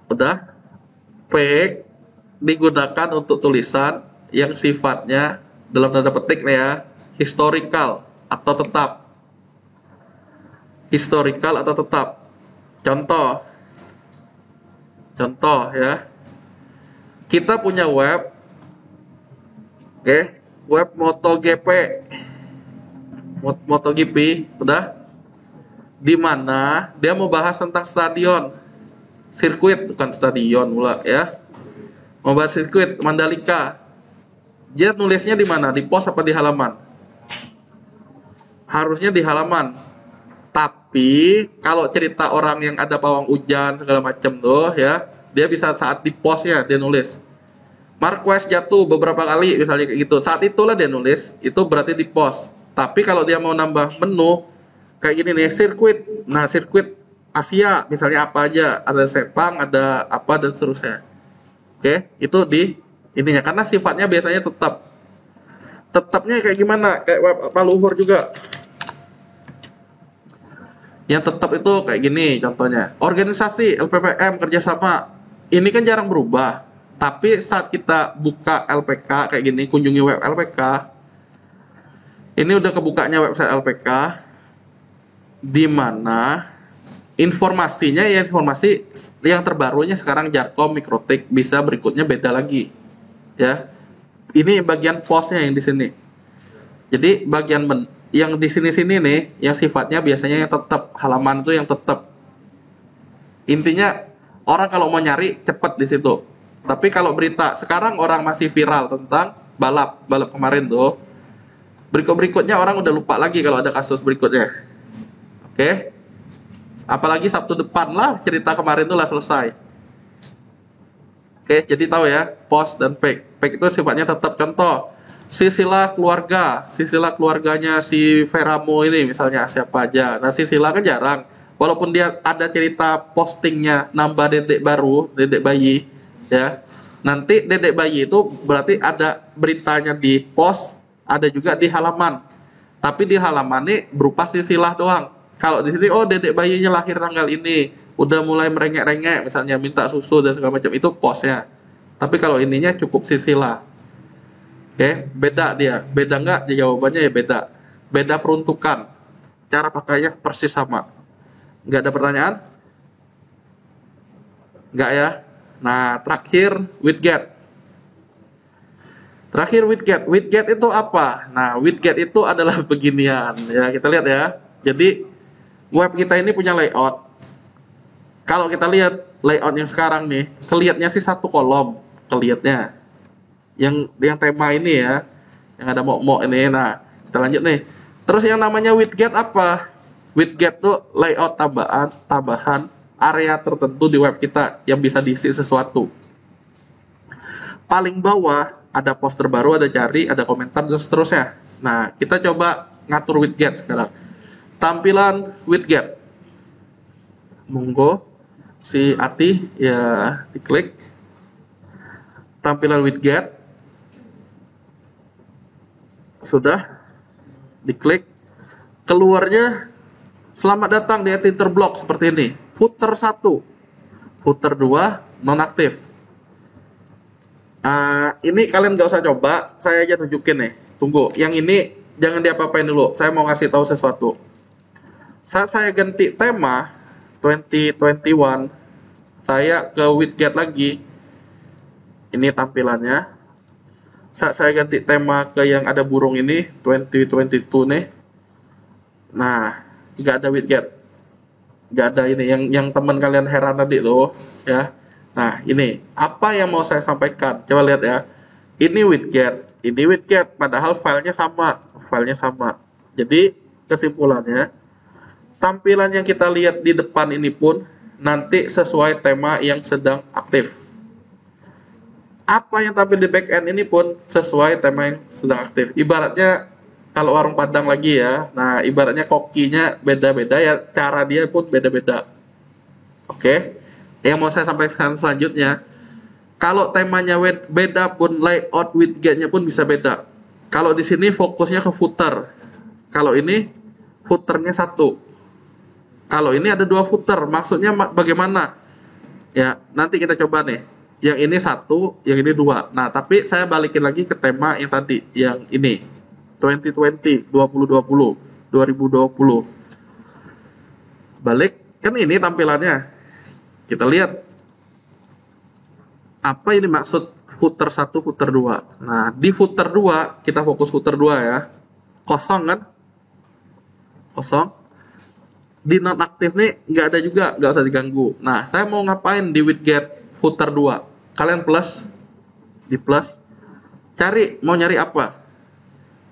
Udah? Fake digunakan untuk tulisan yang sifatnya dalam tanda petik nih ya, historical atau tetap. Historical atau tetap. Contoh ya. Kita punya web. Oke, web MotoGP. MotoGP, udah? Di mana dia mau bahas tentang stadion. Sirkuit bukan stadion pula ya. Mau bahas sirkuit Mandalika. Dia nulisnya di mana? Di post apa di halaman? Harusnya di halaman. Tapi kalau cerita orang yang ada pawang hujan segala macam tuh ya, dia bisa saat di postnya dia nulis. Marquez jatuh beberapa kali misalnya kayak gitu. Saat itulah dia nulis, itu berarti di post. Tapi kalau dia mau nambah menu kayak gini nih, sirkuit. Nah, sirkuit Asia misalnya apa aja, ada Sepang, ada apa dan seterusnya. Oke, itu di ininya karena sifatnya biasanya tetap. Tetapnya kayak gimana? Kayak web apa luhur juga. Yang tetap itu kayak gini contohnya. Organisasi, LPPM, kerjasama. Ini kan jarang berubah. Tapi saat kita buka LPK kayak gini, kunjungi web LPK. Ini udah kebukanya website LPK. Di mana informasinya ya informasi yang terbarunya sekarang Jarkom, Mikrotik, bisa berikutnya beda lagi. Ya. Ini bagian postnya yang di sini. Jadi bagian yang di sini-sini nih, yang sifatnya biasanya yang tetap, halaman itu yang tetap. Intinya orang kalau mau nyari cepet di situ. Tapi kalau berita sekarang orang masih viral tentang balap kemarin tuh. Berikutnya orang udah lupa lagi kalau ada kasus berikutnya. Oke. Apalagi Sabtu depan lah cerita kemarin tuh lah selesai. Oke, jadi tahu ya, post dan fake. Fake itu sifatnya tetap. Contoh, silsilah keluarganya si Veramo ini misalnya siapa aja. Nah, silsilah kan jarang. Walaupun dia ada cerita postingnya nambah dedek baru, dedek bayi, ya. Nanti dedek bayi itu berarti ada beritanya di post, ada juga di halaman. Tapi di halaman ini berupa silsilah doang. Kalau di sini oh dedek bayinya lahir tanggal ini, udah mulai merengek-rengek misalnya minta susu dan segala macam itu postnya. Tapi kalau ininya cukup silsilah. Oke, beda dia. Beda nggak? Jawabannya ya beda. Beda peruntukan. Cara pakainya persis sama. Nggak ada pertanyaan? Nggak ya? Nah, terakhir widget. Widget itu apa? Nah, widget itu adalah beginian. Ya, kita lihat ya. Jadi, web kita ini punya layout. Kalau kita lihat layout yang sekarang nih, kelihatannya sih satu kolom. Kelihatannya. Yang tema ini ya, yang ada mok-mok ini. Nah, kita lanjut nih. Terus yang namanya widget apa? Widget tuh layout tambahan area tertentu di web kita yang bisa diisi sesuatu. Paling bawah ada poster baru, ada cari, ada komentar, dan seterusnya. Nah, kita coba ngatur widget sekarang. Tampilan widget. Monggo si Ati ya diklik. Tampilan widget. Sudah diklik. Keluarnya selamat datang di editor blog seperti ini. Footer 1, footer 2 nonaktif. Ini kalian nggak usah coba, saya aja tunjukin nih. Tunggu, yang ini jangan diapa-apain dulu. Saya mau ngasih tahu sesuatu. Saat saya ganti tema 2021, saya ke widget lagi. Ini tampilannya. Saat saya ganti tema ke yang ada burung ini 2022 nih. Nah, nggak ada widget, nggak ada ini yang teman kalian heran tadi loh ya. Nah, ini apa yang mau saya sampaikan, coba lihat ya. Ini widget, padahal filenya sama. Jadi kesimpulannya, tampilan yang kita lihat di depan ini pun nanti sesuai tema yang sedang aktif. Apa yang tampil di backend ini pun sesuai tema yang sedang aktif. Ibaratnya kalau warung Padang lagi ya, nah ibaratnya kokinya beda-beda ya, cara dia pun beda-beda. Oke, yang mau saya sampaikan selanjutnya, kalau temanya beda pun layout widgetnya pun bisa beda. Kalau di sini fokusnya ke footer, kalau ini footernya 1, kalau ini ada 2 footer, maksudnya bagaimana? Ya nanti kita coba nih. Yang ini 1, yang ini 2. Nah tapi saya balikin lagi ke tema yang tadi, yang ini 2020, 2020. Balik, kan ini tampilannya. Kita lihat. Apa ini maksud footer 1, footer 2? Nah, di footer 2, kita fokus footer 2 ya. Kosong kan? Kosong. Di nonaktif nih, nggak ada juga, nggak usah diganggu. Nah, saya mau ngapain di widget footer 2? Kalian plus, di plus. Cari, mau nyari apa?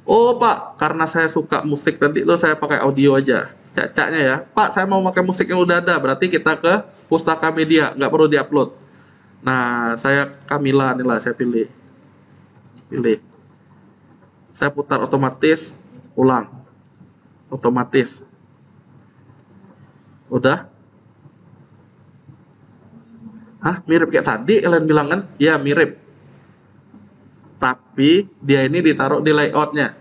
Oh Pak, karena saya suka musik tadi tuh saya pakai audio aja. Cacaknya ya, Pak saya mau pakai musik yang udah ada. Berarti kita ke Pustaka Media, nggak perlu diupload. Nah, saya Kamila nih lah, saya pilih. Saya putar otomatis, ulang. Otomatis. Udah? Hah, mirip kayak tadi kalian bilang kan? Ya, mirip. Tapi dia ini ditaruh di layoutnya.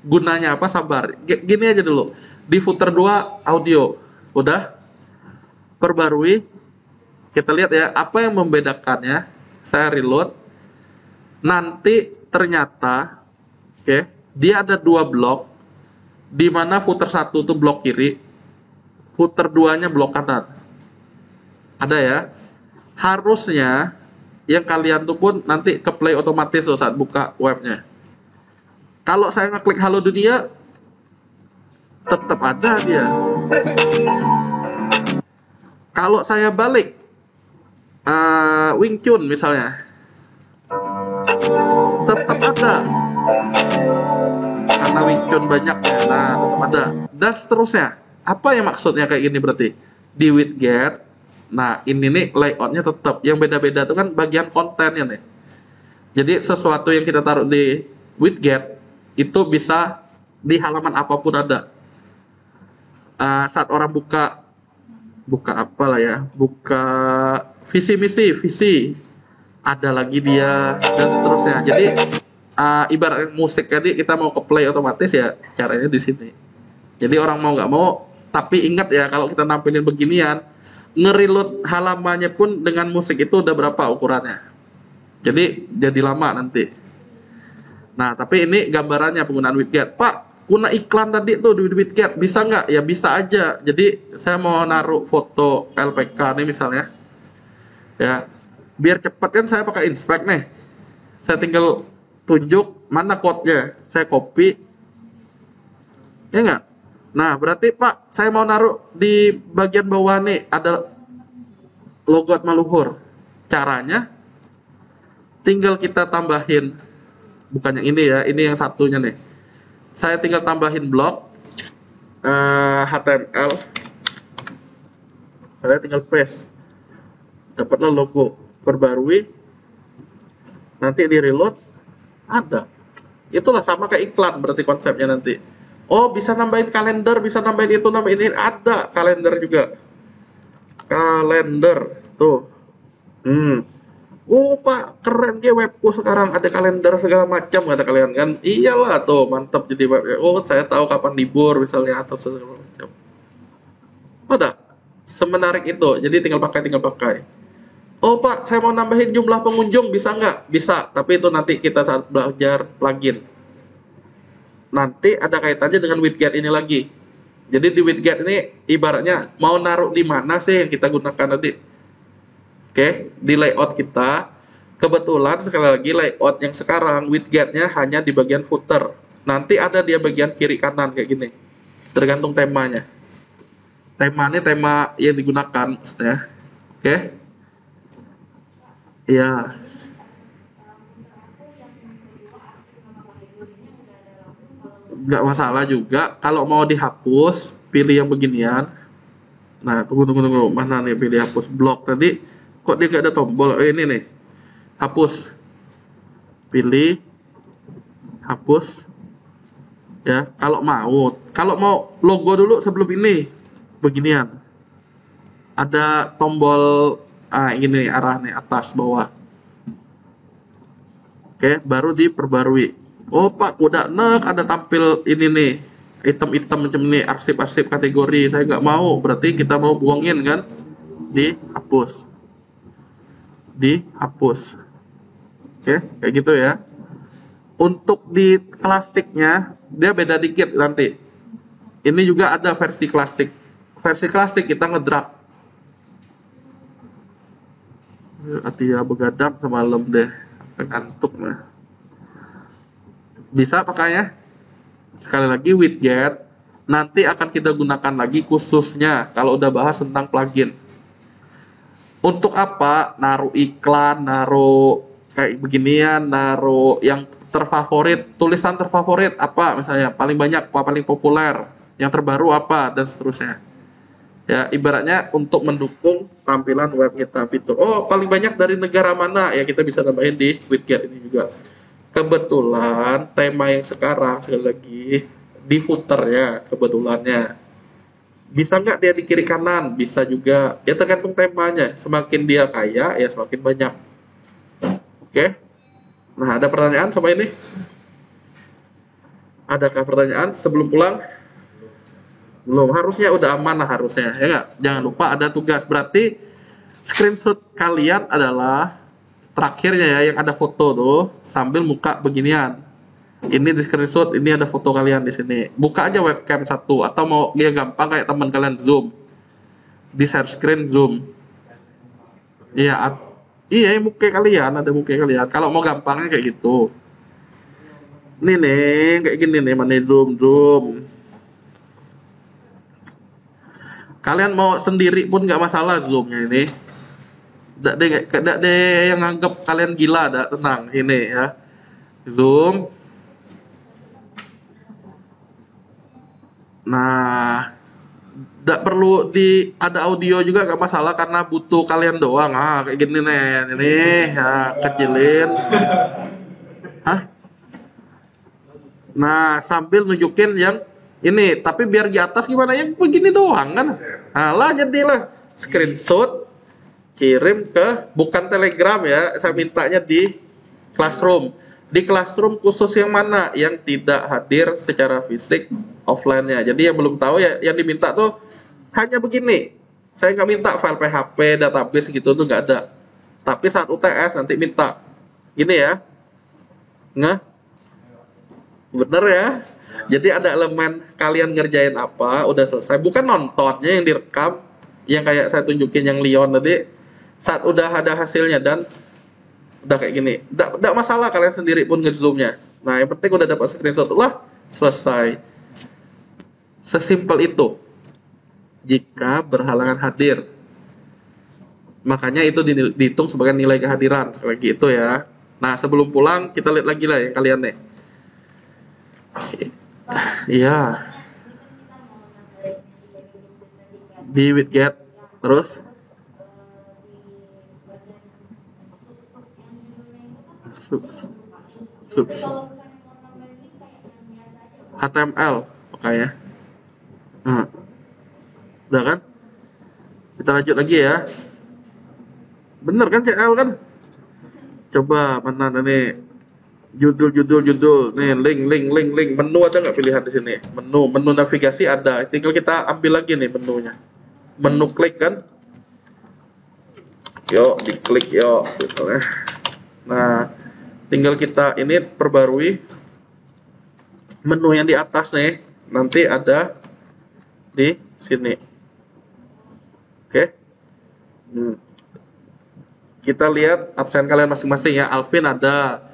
Gunanya apa? Sabar. Gini aja dulu. Di footer 2 audio. Udah? Perbarui. Kita lihat ya, apa yang membedakannya. Saya reload. Nanti ternyata dia ada 2 blok. Di mana footer 1 itu blok kiri, footer 2-nya blok kanan. Ada ya? Harusnya yang kalian tuh pun nanti ke play otomatis loh saat buka webnya. Kalau saya ngeklik Halo Dunia, tetap ada dia. Kalau saya balik Wing Chun misalnya, tetap ada. Karena Wing Chun banyak ya, nah tetap ada. Dan seterusnya. Apa yang maksudnya kayak gini berarti? Di widget, nah ini nih layoutnya tetap. Yang beda-beda itu kan bagian kontennya nih. Jadi sesuatu yang kita taruh di widget itu bisa di halaman apapun ada. Saat orang buka apa lah ya, buka visi misi, ada lagi dia dan seterusnya. Jadi ibarat musik tadi kita mau ke play otomatis ya caranya di sini. Jadi orang mau nggak mau, tapi ingat ya kalau kita nampilin beginian, ngereload halamannya pun dengan musik itu udah berapa ukurannya. Jadi lama nanti. Nah, tapi ini gambarannya penggunaan widget. Pak, guna iklan tadi tuh di widget, bisa nggak? Ya bisa aja. Jadi saya mau naruh foto LPK nih misalnya. Ya, biar cepat kan saya pakai inspect nih. Saya tinggal tunjuk mana code-nya. Saya copy. Ya nggak? Nah, berarti Pak, saya mau naruh di bagian bawah nih, ada logo Atmaluhur. Caranya, tinggal kita tambahin, bukan yang ini ya, ini yang satunya nih. Saya tinggal tambahin blok HTML. Saya tinggal paste, dapatlah logo, perbarui, nanti di reload, ada. Itulah sama kayak iklan berarti konsepnya nanti. Oh, bisa nambahin kalender, bisa nambahin itu, nambahin ini, ada kalender juga. Kalender, tuh. Oh Pak, keren ya webku sekarang ada kalender segala macam kata kalian kan? Iyalah tuh, mantap jadi web. Oh, saya tahu kapan libur misalnya atau segala macam. Udah, semenarik itu. Jadi tinggal pakai. Oh Pak, saya mau nambahin jumlah pengunjung, bisa nggak? Bisa, tapi itu nanti kita saat belajar plugin. Nanti ada kaitannya dengan widget ini lagi. Jadi di widget ini ibaratnya mau naruh di mana sih yang kita gunakan tadi? Oke, di layout kita. Kebetulan sekali lagi layout yang sekarang widgetnya hanya di bagian footer. Nanti ada dia bagian kiri kanan kayak gini. Tergantung temanya. Tema ini tema yang digunakan maksudnya. Oke. Ya, nggak masalah juga. Kalau mau dihapus, pilih yang beginian. Nah, tunggu. Mana nih pilih hapus blok tadi? Kok dia nggak ada tombol? Ini nih. Hapus. Pilih. Hapus. Ya, kalau mau logo dulu sebelum ini. Beginian. Ada tombol ini arah nih atas bawah. Oke, baru diperbarui. Oh Pak, udah ada tampil ini nih, item-item macam ini, arsip-arsip kategori. Saya nggak mau, berarti kita mau buangin kan? Dihapus, dihapus. Oke, kayak gitu ya. Untuk di klasiknya, dia beda dikit nanti. Ini juga ada versi klasik. Versi klasik kita ngedrag. Atia begadang semalam deh, ngantuk nah. Bisa pakainya. Sekali lagi widget nanti akan kita gunakan lagi khususnya kalau udah bahas tentang plugin. Untuk apa? Naruh iklan, naruh kayak beginian, naruh yang terfavorit, tulisan terfavorit apa misalnya, paling banyak, apa paling populer, yang terbaru apa dan seterusnya. Ya, ibaratnya untuk mendukung tampilan web kita fitur. Oh, paling banyak dari negara mana? Ya kita bisa tambahin di widget ini juga. Kebetulan tema yang sekarang sekali lagi di footer ya kebetulannya. Bisa nggak dia di kiri kanan? Bisa juga. Ya tergantung temanya. Semakin dia kaya ya semakin banyak. Oke. Nah ada pertanyaan sama ini? Adakah pertanyaan sebelum pulang? Belum. Harusnya udah aman lah harusnya. Ya nggak? Jangan lupa ada tugas. Berarti screenshot kalian adalah terakhirnya ya yang ada foto tuh sambil muka beginian. Ini di screenshot, ini ada foto kalian di sini. Buka aja webcam satu atau mau dia gampang kayak teman kalian zoom. Di share screen zoom. Iya, iya muka kalian ada muka kalian. Kalau mau gampangnya kayak gitu. Ini nih kayak gini nih mana zoom. Kalian mau sendiri pun nggak masalah zoomnya ini. Tidak deh yang nganggap kalian gila, tenang ini ya. Zoom. Nah, tidak perlu ada audio juga nggak masalah karena butuh kalian doang. Kayak gini nih, ini ya kecilin. Hah? Nah, sambil nunjukin yang ini, tapi biar di atas gimana yang begini doang kan? Nah, lah jadilah screenshot, kirim ke bukan Telegram ya, saya mintanya di Classroom. Di Classroom khusus yang mana? Yang tidak hadir secara fisik offline-nya. Jadi yang belum tahu ya, yang diminta tuh hanya begini. Saya nggak minta file PHP, database gitu tuh nggak ada. Tapi saat UTS nanti minta. Gini ya. Nggak? Bener ya? Jadi ada elemen kalian ngerjain apa, udah selesai. Bukan nontonnya yang direkam, yang kayak saya tunjukin yang Leon tadi. Saat udah ada hasilnya dan udah kayak gini, tidak masalah kalian sendiri pun nge-zoomnya. Nah yang penting udah dapat screenshot lah, selesai. Sesimpel itu. Jika berhalangan hadir, makanya itu dihitung sebagai nilai kehadiran. Sekali lagi itu ya. Nah sebelum pulang kita lihat lagi lah ya kalian nih. Iya. Di widget Terus sub, sub, HTML pakainya. Nah, udah kan? Kita lanjut lagi ya. Bener kan CL kan? Coba mana nih judul nih, link menu ada nggak pilihan di sini? Menu navigasi ada, tinggal kita ambil lagi nih menunya. Menu klik kan? Yuk diklik yuk gitu ya. Nah, tinggal kita ini perbarui menu yang di atas nih, nanti ada di sini. Oke. Kita lihat absen kalian masing-masing ya. Alvin ada.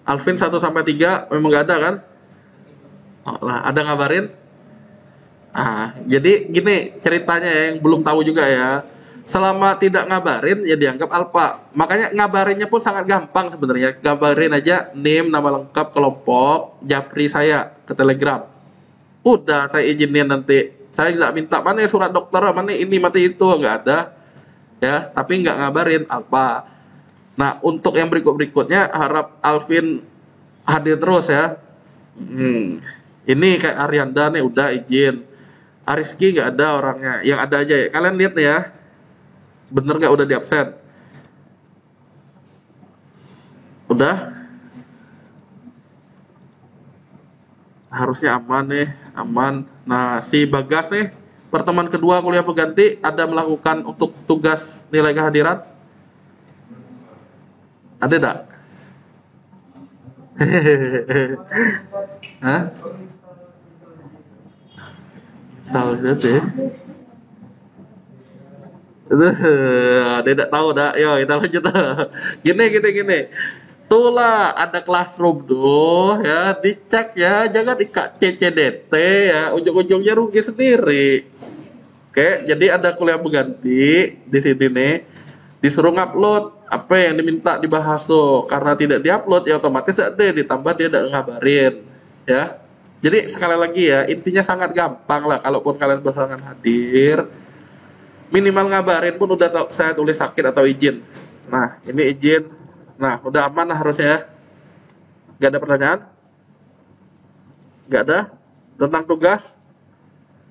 Alvin 1 sampai 3 memang nggak ada kan? Oh, lah, ada ngabarin? Jadi gini ceritanya ya, yang belum tahu juga ya. Selama tidak ngabarin ya dianggap alpha. Makanya ngabarinnya pun sangat gampang sebenarnya. Ngabarin aja name, nama lengkap, kelompok, japri saya ke Telegram. Udah saya izinin nanti. Saya nggak minta mana surat dokter, mana ini, mati itu, nggak ada. Ya, tapi nggak ngabarin alpha. Nah, untuk yang berikutnya harap Alvin hadir terus ya. Ini kayak Arianda nih udah izin. Ariski nggak ada orangnya, yang ada aja ya. Kalian lihat nih ya, bener nggak udah di absen? Udah? Harusnya aman nih, aman. Nah, si Bagas nih, pertemuan kedua kuliah pengganti ada melakukan untuk tugas nilai kehadiran? Ada enggak? Hah? Salah itu ya. Tidak tahu dah. Yo, kita lanjut dah. Gini. Itulah ada classroom tuh ya, dicek ya, jangan ikat CCDT ya, ujung-ujungnya rugi sendiri. Oke, jadi ada kuliah pengganti di sini nih, disuruh ngupload apa yang diminta dibahas tuh, karena tidak diupload ya otomatis ada ditambah dia tidak ngabarin ya. Jadi sekali lagi ya, intinya sangat gampang lah, kalaupun kalian berhalangan hadir, minimal ngabarin pun udah saya tulis sakit atau izin. Nah, ini izin. Nah, udah aman lah harusnya ya. Gak ada pertanyaan? Gak ada? Tentang tugas?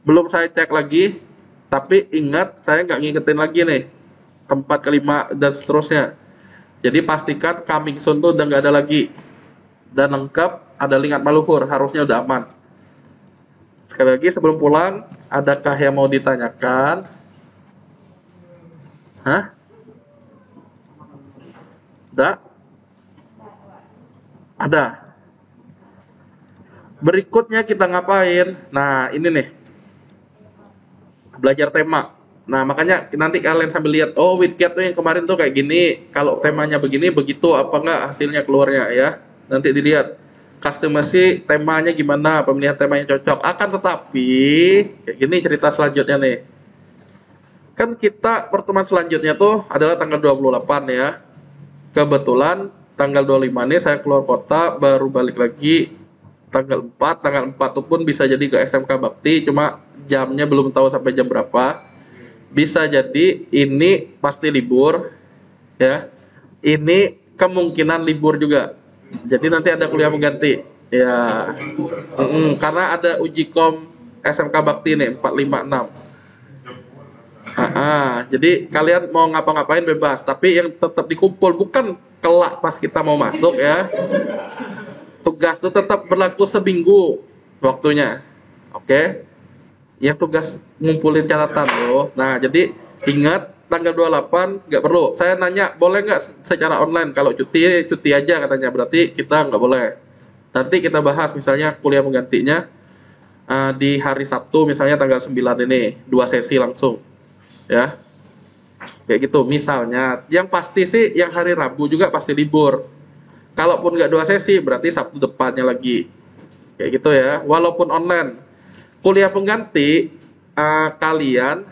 Belum saya cek lagi. Tapi ingat, saya nggak ngingetin lagi nih. Tempat kelima dan seterusnya. Jadi pastikan coming soon tuh udah nggak ada lagi. Dan lengkap, ada link Maluhur. Harusnya udah aman. Sekali lagi sebelum pulang, adakah yang mau ditanyakan? Hah? Ada. Berikutnya kita ngapain? Nah, ini nih. Belajar tema. Nah, makanya nanti kalian sambil lihat, oh Witcat tuh yang kemarin tuh kayak gini. Kalau temanya begini, begitu apa enggak hasilnya keluarnya ya. Nanti dilihat. Customasi temanya gimana, pemilihan tema yang cocok. Akan tetapi, kayak gini cerita selanjutnya nih. Kan kita pertemuan selanjutnya tuh adalah tanggal 28 ya. Kebetulan tanggal 25 nih saya keluar kota, baru balik lagi tanggal 4 tuh pun bisa jadi ke SMK Bakti, cuma jamnya belum tahu sampai jam berapa. Bisa jadi ini pasti libur ya, ini kemungkinan libur juga, jadi nanti ada kuliah pengganti ya. Karena ada uji kom SMK Bakti nih 456. Jadi kalian mau ngapa-ngapain bebas, tapi yang tetap dikumpul bukan kelak pas kita mau masuk ya. Tugas itu tetap berlaku seminggu waktunya. Oke. Yang tugas ngumpulin catatan loh. Nah, jadi ingat tanggal 28 nggak perlu. Saya nanya, boleh nggak secara online? Kalau cuti aja katanya. Berarti kita nggak boleh. Nanti kita bahas misalnya kuliah penggantinya di hari Sabtu misalnya tanggal 9 ini, 2 sesi langsung. Ya. Kayak gitu misalnya. Yang pasti sih yang hari Rabu juga pasti libur. Kalaupun nggak 2 sesi berarti Sabtu depannya lagi. Kayak gitu ya. Walaupun online. Kuliah pengganti kalian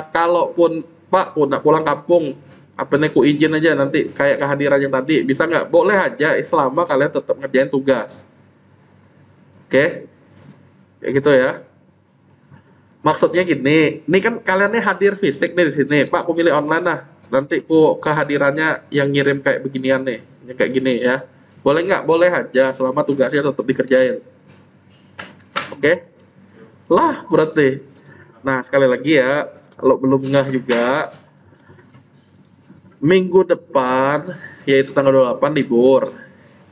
kalaupun Pak udah pulang kampung, apa nih ku izin aja nanti kayak kehadiran yang tadi, bisa nggak? Boleh aja selama kalian tetap ngerjain tugas. Oke? Kayak gitu ya. Maksudnya gini, ini kan kalian nih hadir fisik nih di sini. Pak, aku milih online lah. Nanti ku kehadirannya yang ngirim kayak beginian nih, yang kayak gini ya. Boleh nggak? Boleh aja, selama tugasnya tetap dikerjain. Oke? Lah, berarti. Nah, sekali lagi ya, kalau belum ngeh juga, minggu depan, yaitu tanggal 28 libur.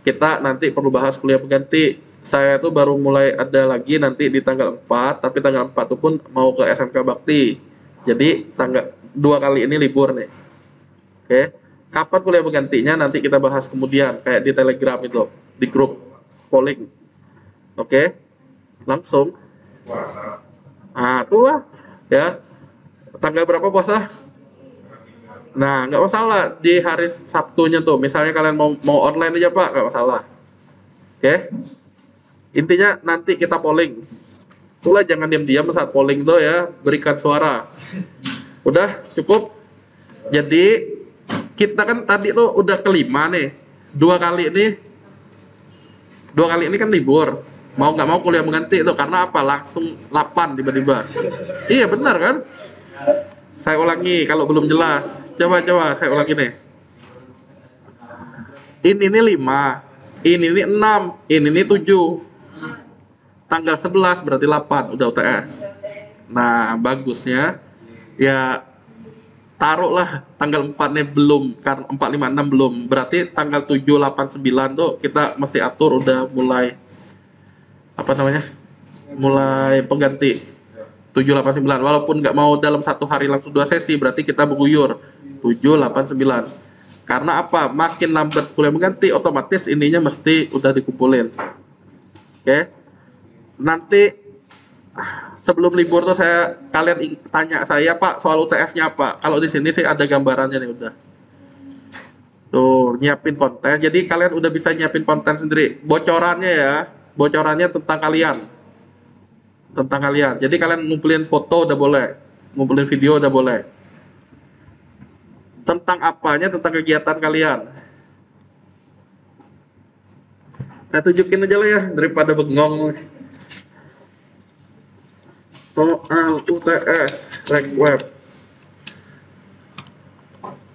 Kita nanti perlu bahas kuliah pengganti. Saya tuh baru mulai ada lagi nanti di tanggal 4, tapi tanggal 4 itu pun mau ke SMK Bakti. Jadi tanggal 2 kali ini libur nih. Oke. Kapan kuliah penggantinya nanti kita bahas kemudian kayak di Telegram itu, di grup polling. Oke. Langsung. Ah, itulah ya. Tanggal berapa puasa? Nah, nggak masalah di hari Sabtunya tuh. Misalnya kalian mau online aja Pak, nggak masalah. Oke. Intinya nanti kita polling. Itulah jangan diam-diam saat polling tuh ya, berikan suara. Udah cukup. Jadi kita kan tadi tuh udah kelima nih. Dua kali ini kan libur. Mau nggak mau kuliah mengganti itu karena apa? Langsung 8 tiba-tiba. Iya benar kan? Saya ulangi kalau belum jelas. Coba saya ulangi nih. Ini nih 5, ini nih 6, ini nih 7. Tanggal 11 berarti 8 udah UTS. Nah, bagusnya ya taruhlah tanggal 4 nih belum, karena 4 5 6 belum. Berarti tanggal 7 8 9 tuh kita mesti atur udah mulai apa namanya? Mulai pengganti 7 8 9. Walaupun nggak mau dalam satu hari langsung 2 sesi, berarti kita berguyur 7 8 9. Karena apa? Makin lambat kuliah mengganti, otomatis ininya mesti udah dikumpulin. Oke. Nanti sebelum libur tuh kalian tanya saya Pak soal UTS-nya apa. Kalau di sini sih ada gambarannya nih udah. Tuh, nyiapin konten. Jadi kalian udah bisa nyiapin konten sendiri. Bocorannya ya, bocorannya tentang kalian. Tentang kalian. Jadi kalian ngumpulin foto udah boleh, ngumpulin video udah boleh. Tentang apanya? Tentang kegiatan kalian. Saya tunjukin aja lah ya daripada bengong. Soal UTS Rek Web.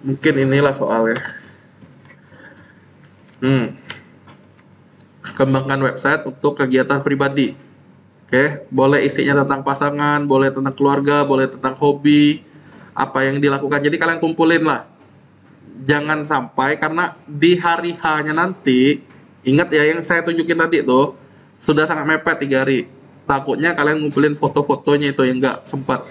Mungkin inilah soalnya. Kembangkan website untuk kegiatan pribadi. Oke, boleh isinya tentang pasangan, boleh tentang keluarga, boleh tentang hobi, apa yang dilakukan. Jadi kalian kumpulin lah. Jangan sampai karena di hari H-nya nanti, ingat ya yang saya tunjukin tadi tuh, sudah sangat mepet 3 hari. Takutnya kalian ngumpulin foto-fotonya itu yang nggak sempat.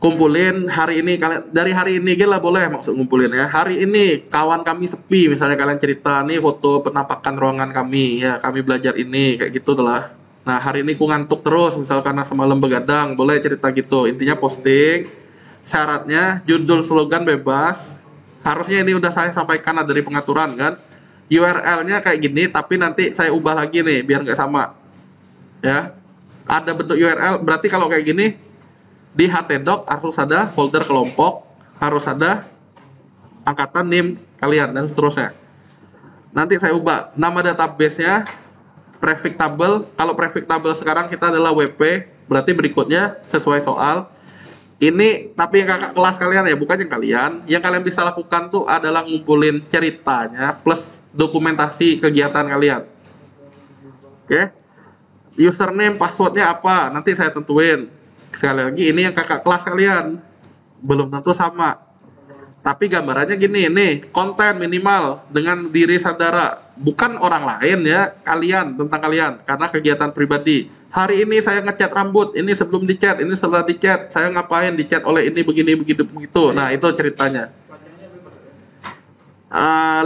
Kumpulin hari ini, kalian dari hari ini lah boleh maksud ngumpulin ya. Hari ini kawan kami sepi, misalnya kalian cerita nih foto penampakan ruangan kami, ya kami belajar ini kayak gitu tuh lah. Nah hari ini ku ngantuk terus, misal karena semalam begadang, boleh cerita gitu. Intinya posting. Syaratnya judul slogan bebas. Harusnya ini udah saya sampaikan dari pengaturan kan. URL-nya kayak gini, tapi nanti saya ubah lagi nih biar nggak sama. Ya, ada bentuk URL. Berarti kalau kayak gini di htdoc harus ada folder kelompok, harus ada angkatan NIM kalian dan seterusnya. Nanti saya ubah nama database-nya prefix table. Kalau prefix table sekarang kita adalah WP, berarti berikutnya sesuai soal. Ini tapi yang kakak kelas kalian ya, bukan yang kalian. Yang kalian bisa lakukan tuh adalah ngumpulin ceritanya plus dokumentasi kegiatan kalian. Oke. Username, passwordnya apa? Nanti saya tentuin. Sekali lagi ini yang kakak kelas kalian. Belum tentu sama. Tapi gambarannya gini nih, konten minimal dengan diri saudara, bukan orang lain ya, kalian, tentang kalian, karena kegiatan pribadi. Hari ini saya ngecat rambut, ini sebelum dicat, ini setelah dicat, saya ngapain dicat oleh ini begini begitu begitu. Nah itu ceritanya.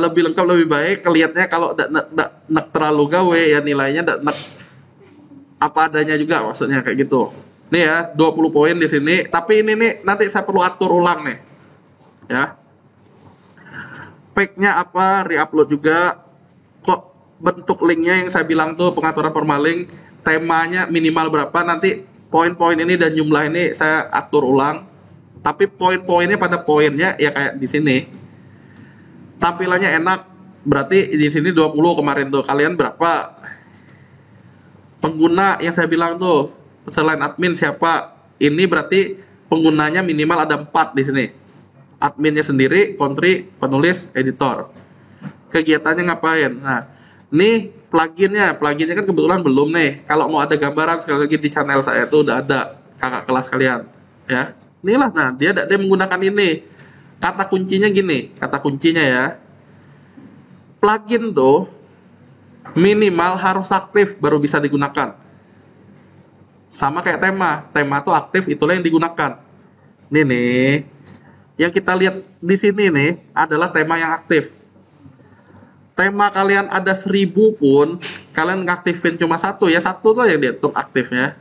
Lebih lengkap lebih baik, kelihatannya kalau nek terlalu gawe ya nilainya nek apa adanya juga maksudnya kayak gitu. Nih ya 20 poin di sini, tapi ini nih nanti saya perlu atur ulang nih. Ya. Pack-nya apa, re-upload juga. Kok bentuk linknya yang saya bilang tuh pengaturan formalink, temanya minimal berapa, nanti poin-poin ini dan jumlah ini saya atur ulang. Tapi poin-poinnya pada poinnya ya kayak di sini. Tampilannya enak, berarti di sini 20 kemarin tuh. Kalian berapa? Pengguna yang saya bilang tuh selain admin siapa? Ini berarti penggunanya minimal ada 4 di sini. Adminnya sendiri, country, penulis, editor. Kegiatannya ngapain? Nah, ini pluginnya kan kebetulan belum nih. Kalau mau ada gambaran sekali lagi di channel saya itu udah ada kakak kelas kalian, ya. Inilah, nah dia menggunakan ini. Kata kuncinya gini, kata kuncinya ya. Plugin tuh minimal harus aktif baru bisa digunakan. Sama kayak tema tuh aktif itulah yang digunakan. Ini nih, yang kita lihat di sini nih adalah tema yang aktif. Tema kalian ada 1000 pun, kalian ngaktifin cuma satu ya, satu tuh yang dihitung aktifnya.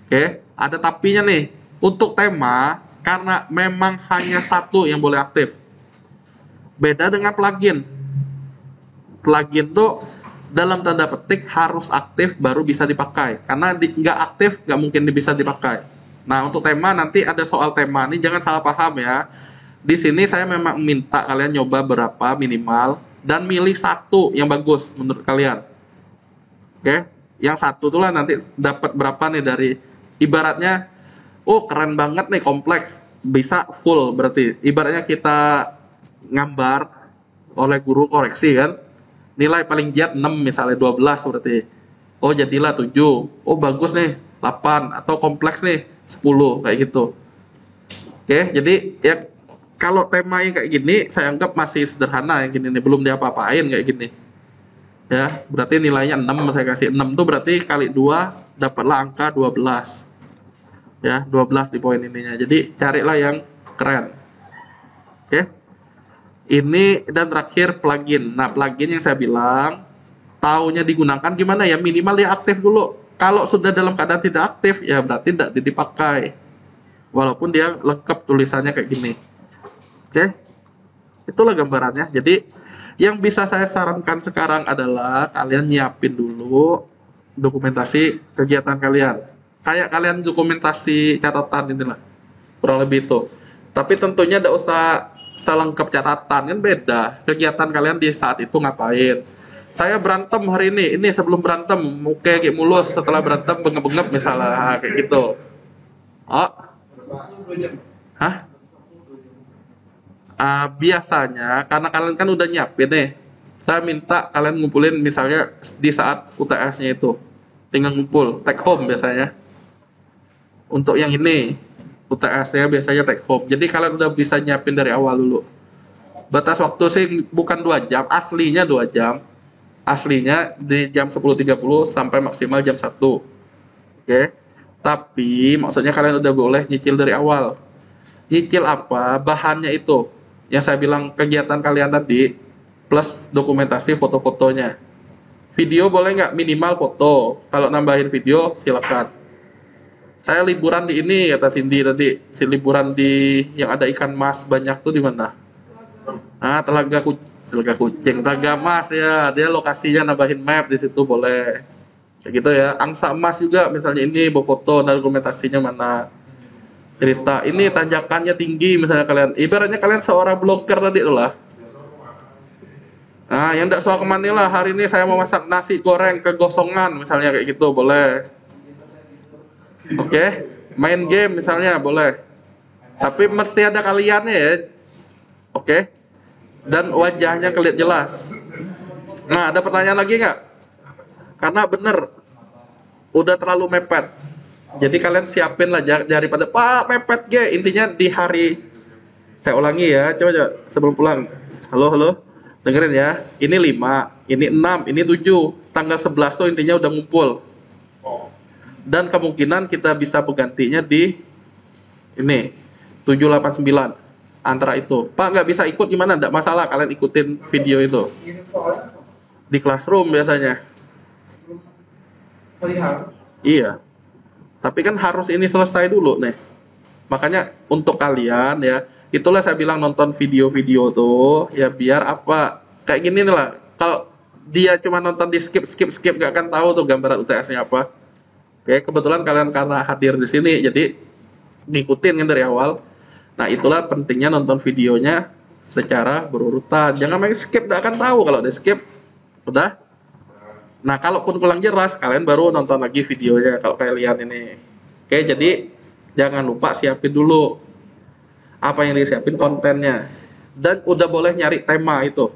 Oke, ada tapinya nih. Untuk tema, karena memang hanya satu yang boleh aktif. Beda dengan plugin. Plugin tuh dalam tanda petik harus aktif baru bisa dipakai. Karena nggak aktif nggak mungkin bisa dipakai. Nah, untuk tema nanti ada soal tema nih, jangan salah paham ya. Di sini saya memang minta kalian nyoba berapa minimal dan milih satu yang bagus menurut kalian. Oke, yang satu tuh lah nanti dapat berapa nih dari ibaratnya, oh keren banget nih, kompleks, bisa full berarti. Ibaratnya kita gambar oleh guru koreksi kan, nilai paling jahat 6 misalnya 12 berarti. Oh jadilah 7. Oh bagus nih 8 atau kompleks nih 10 kayak gitu. Oke, jadi ya kalau tema yang kayak gini saya anggap masih sederhana yang gini nih, belum diapa-apain kayak gini. Ya, berarti nilainya 6, saya kasih 6 tuh berarti kali 2 dapatlah angka 12. Ya, 12 di poin ininya. Jadi carilah yang keren. Oke. Ini dan terakhir plugin. Nah, plugin yang saya bilang taunya digunakan gimana ya? Minimal dia aktif dulu. Kalau sudah dalam keadaan tidak aktif ya berarti tidak dipakai. Walaupun dia lengkap tulisannya kayak gini. Oke, itulah gambarannya. Jadi yang bisa saya sarankan sekarang adalah kalian nyiapin dulu dokumentasi kegiatan kalian. Kayak kalian dokumentasi catatan inilah, kurang lebih itu. Tapi tentunya tidak usah selengkap catatan, kan beda. Kegiatan kalian di saat itu ngapain. Saya berantem hari ini sebelum berantem, muka kayak mulus, setelah berantem bengep-bengep misalnya, kayak gitu. Oh, hah? Biasanya karena kalian kan udah nyiapin nih, saya minta kalian ngumpulin misalnya di saat UTS-nya itu, tinggal ngumpul take home biasanya. Untuk yang ini UTS-nya biasanya take home, jadi kalian udah bisa nyiapin dari awal dulu. Batas waktu sih bukan 2 jam, aslinya 2 jam, aslinya di jam 10.30 sampai maksimal jam 1. Oke, tapi maksudnya kalian udah boleh nyicil dari awal. Nyicil apa? Bahannya itu yang saya bilang, kegiatan kalian tadi plus dokumentasi foto-fotonya. Video boleh nggak? Minimal foto. Kalau nambahin video silakan. Saya liburan di ini kata Cindy tadi, si liburan di yang ada ikan mas banyak tuh di mana? Ah, Telaga Mas ya, dia lokasinya nambahin map di situ boleh. Kayak gitu ya. Angsa emas juga misalnya ini bawa foto dan dokumentasinya mana. Cerita ini tanjakannya tinggi misalnya kalian, ibaratnya kalian seorang blogger tadi lah. Nah, yang tidak soal kemana lah, hari ini saya mau masak nasi goreng kegosongan misalnya kayak gitu boleh. Oke, main game misalnya boleh. Tapi mesti ada kaliannya ya. Oke. Dan wajahnya kelihatan jelas. Nah, ada pertanyaan lagi nggak? Karena bener udah terlalu mepet. Jadi kalian siapin lah daripada Pak mepet intinya di hari, saya ulangi ya, coba sebelum pulang. Halo, dengerin ya. Ini 5, ini 6, ini 7. Tanggal 11 tuh intinya udah ngumpul. Dan kemungkinan kita bisa penggantinya di ini 789 antara itu. Pak nggak bisa ikut gimana? Nggak masalah, kalian ikutin video itu di classroom biasanya. Iya. Tapi kan harus ini selesai dulu nih. Makanya untuk kalian ya, itulah saya bilang nonton video-video tuh ya biar apa? Kayak gini nih lah. Kalau dia cuma nonton di skip gak akan tahu tuh gambaran UTS-nya apa. Oke, kebetulan kalian karena hadir di sini jadi ngikutin kan dari awal. Nah, itulah pentingnya nonton videonya secara berurutan. Jangan main skip, gak akan tahu kalau di skip. Udah. Nah, kalaupun kurang jelas, kalian baru nonton lagi videonya kalau kalian ini. Oke, jadi jangan lupa siapin dulu apa yang disiapin kontennya. Dan udah boleh nyari tema itu.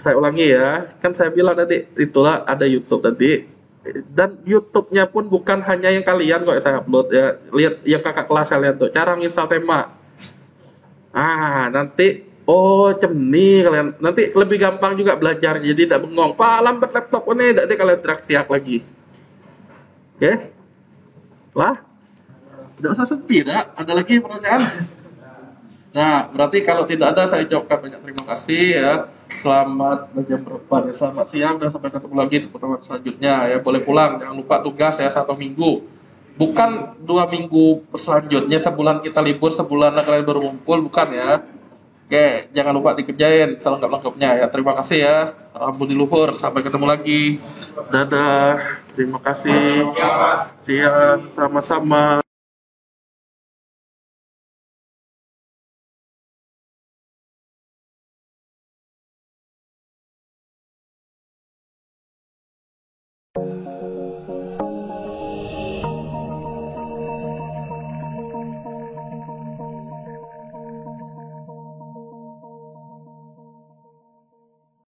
Saya ulangi ya, kan saya bilang tadi, itulah ada YouTube tadi. Dan YouTube-nya pun bukan hanya yang kalian kok saya upload ya. Lihat yang kakak kelas kalian tuh, cara nginstal tema. Nanti oh cemni kalian. Nanti lebih gampang juga belajar, jadi tidak bengong. Pak, lambat laptop ini, nanti kalian teriak-teriak lagi. Oke? Lah, tidak usah sedih, tidak. Ada lagi pertanyaan? Nah, berarti kalau tidak ada, saya ucapkan banyak terima kasih ya. Selamat jam berapa ya? Selamat siang dan sampai ketemu lagi di pertemuan selanjutnya ya. Boleh pulang, jangan lupa tugas ya 1 minggu. Bukan 2 minggu selanjutnya, sebulan kita libur, sebulan kalian baru ngumpul, bukan ya. Oke, jangan lupa dikerjain selengkap-lengkapnya ya. Terima kasih ya. Salam budi luhur, sampai ketemu lagi. Dadah, terima kasih. Siang, sama-sama.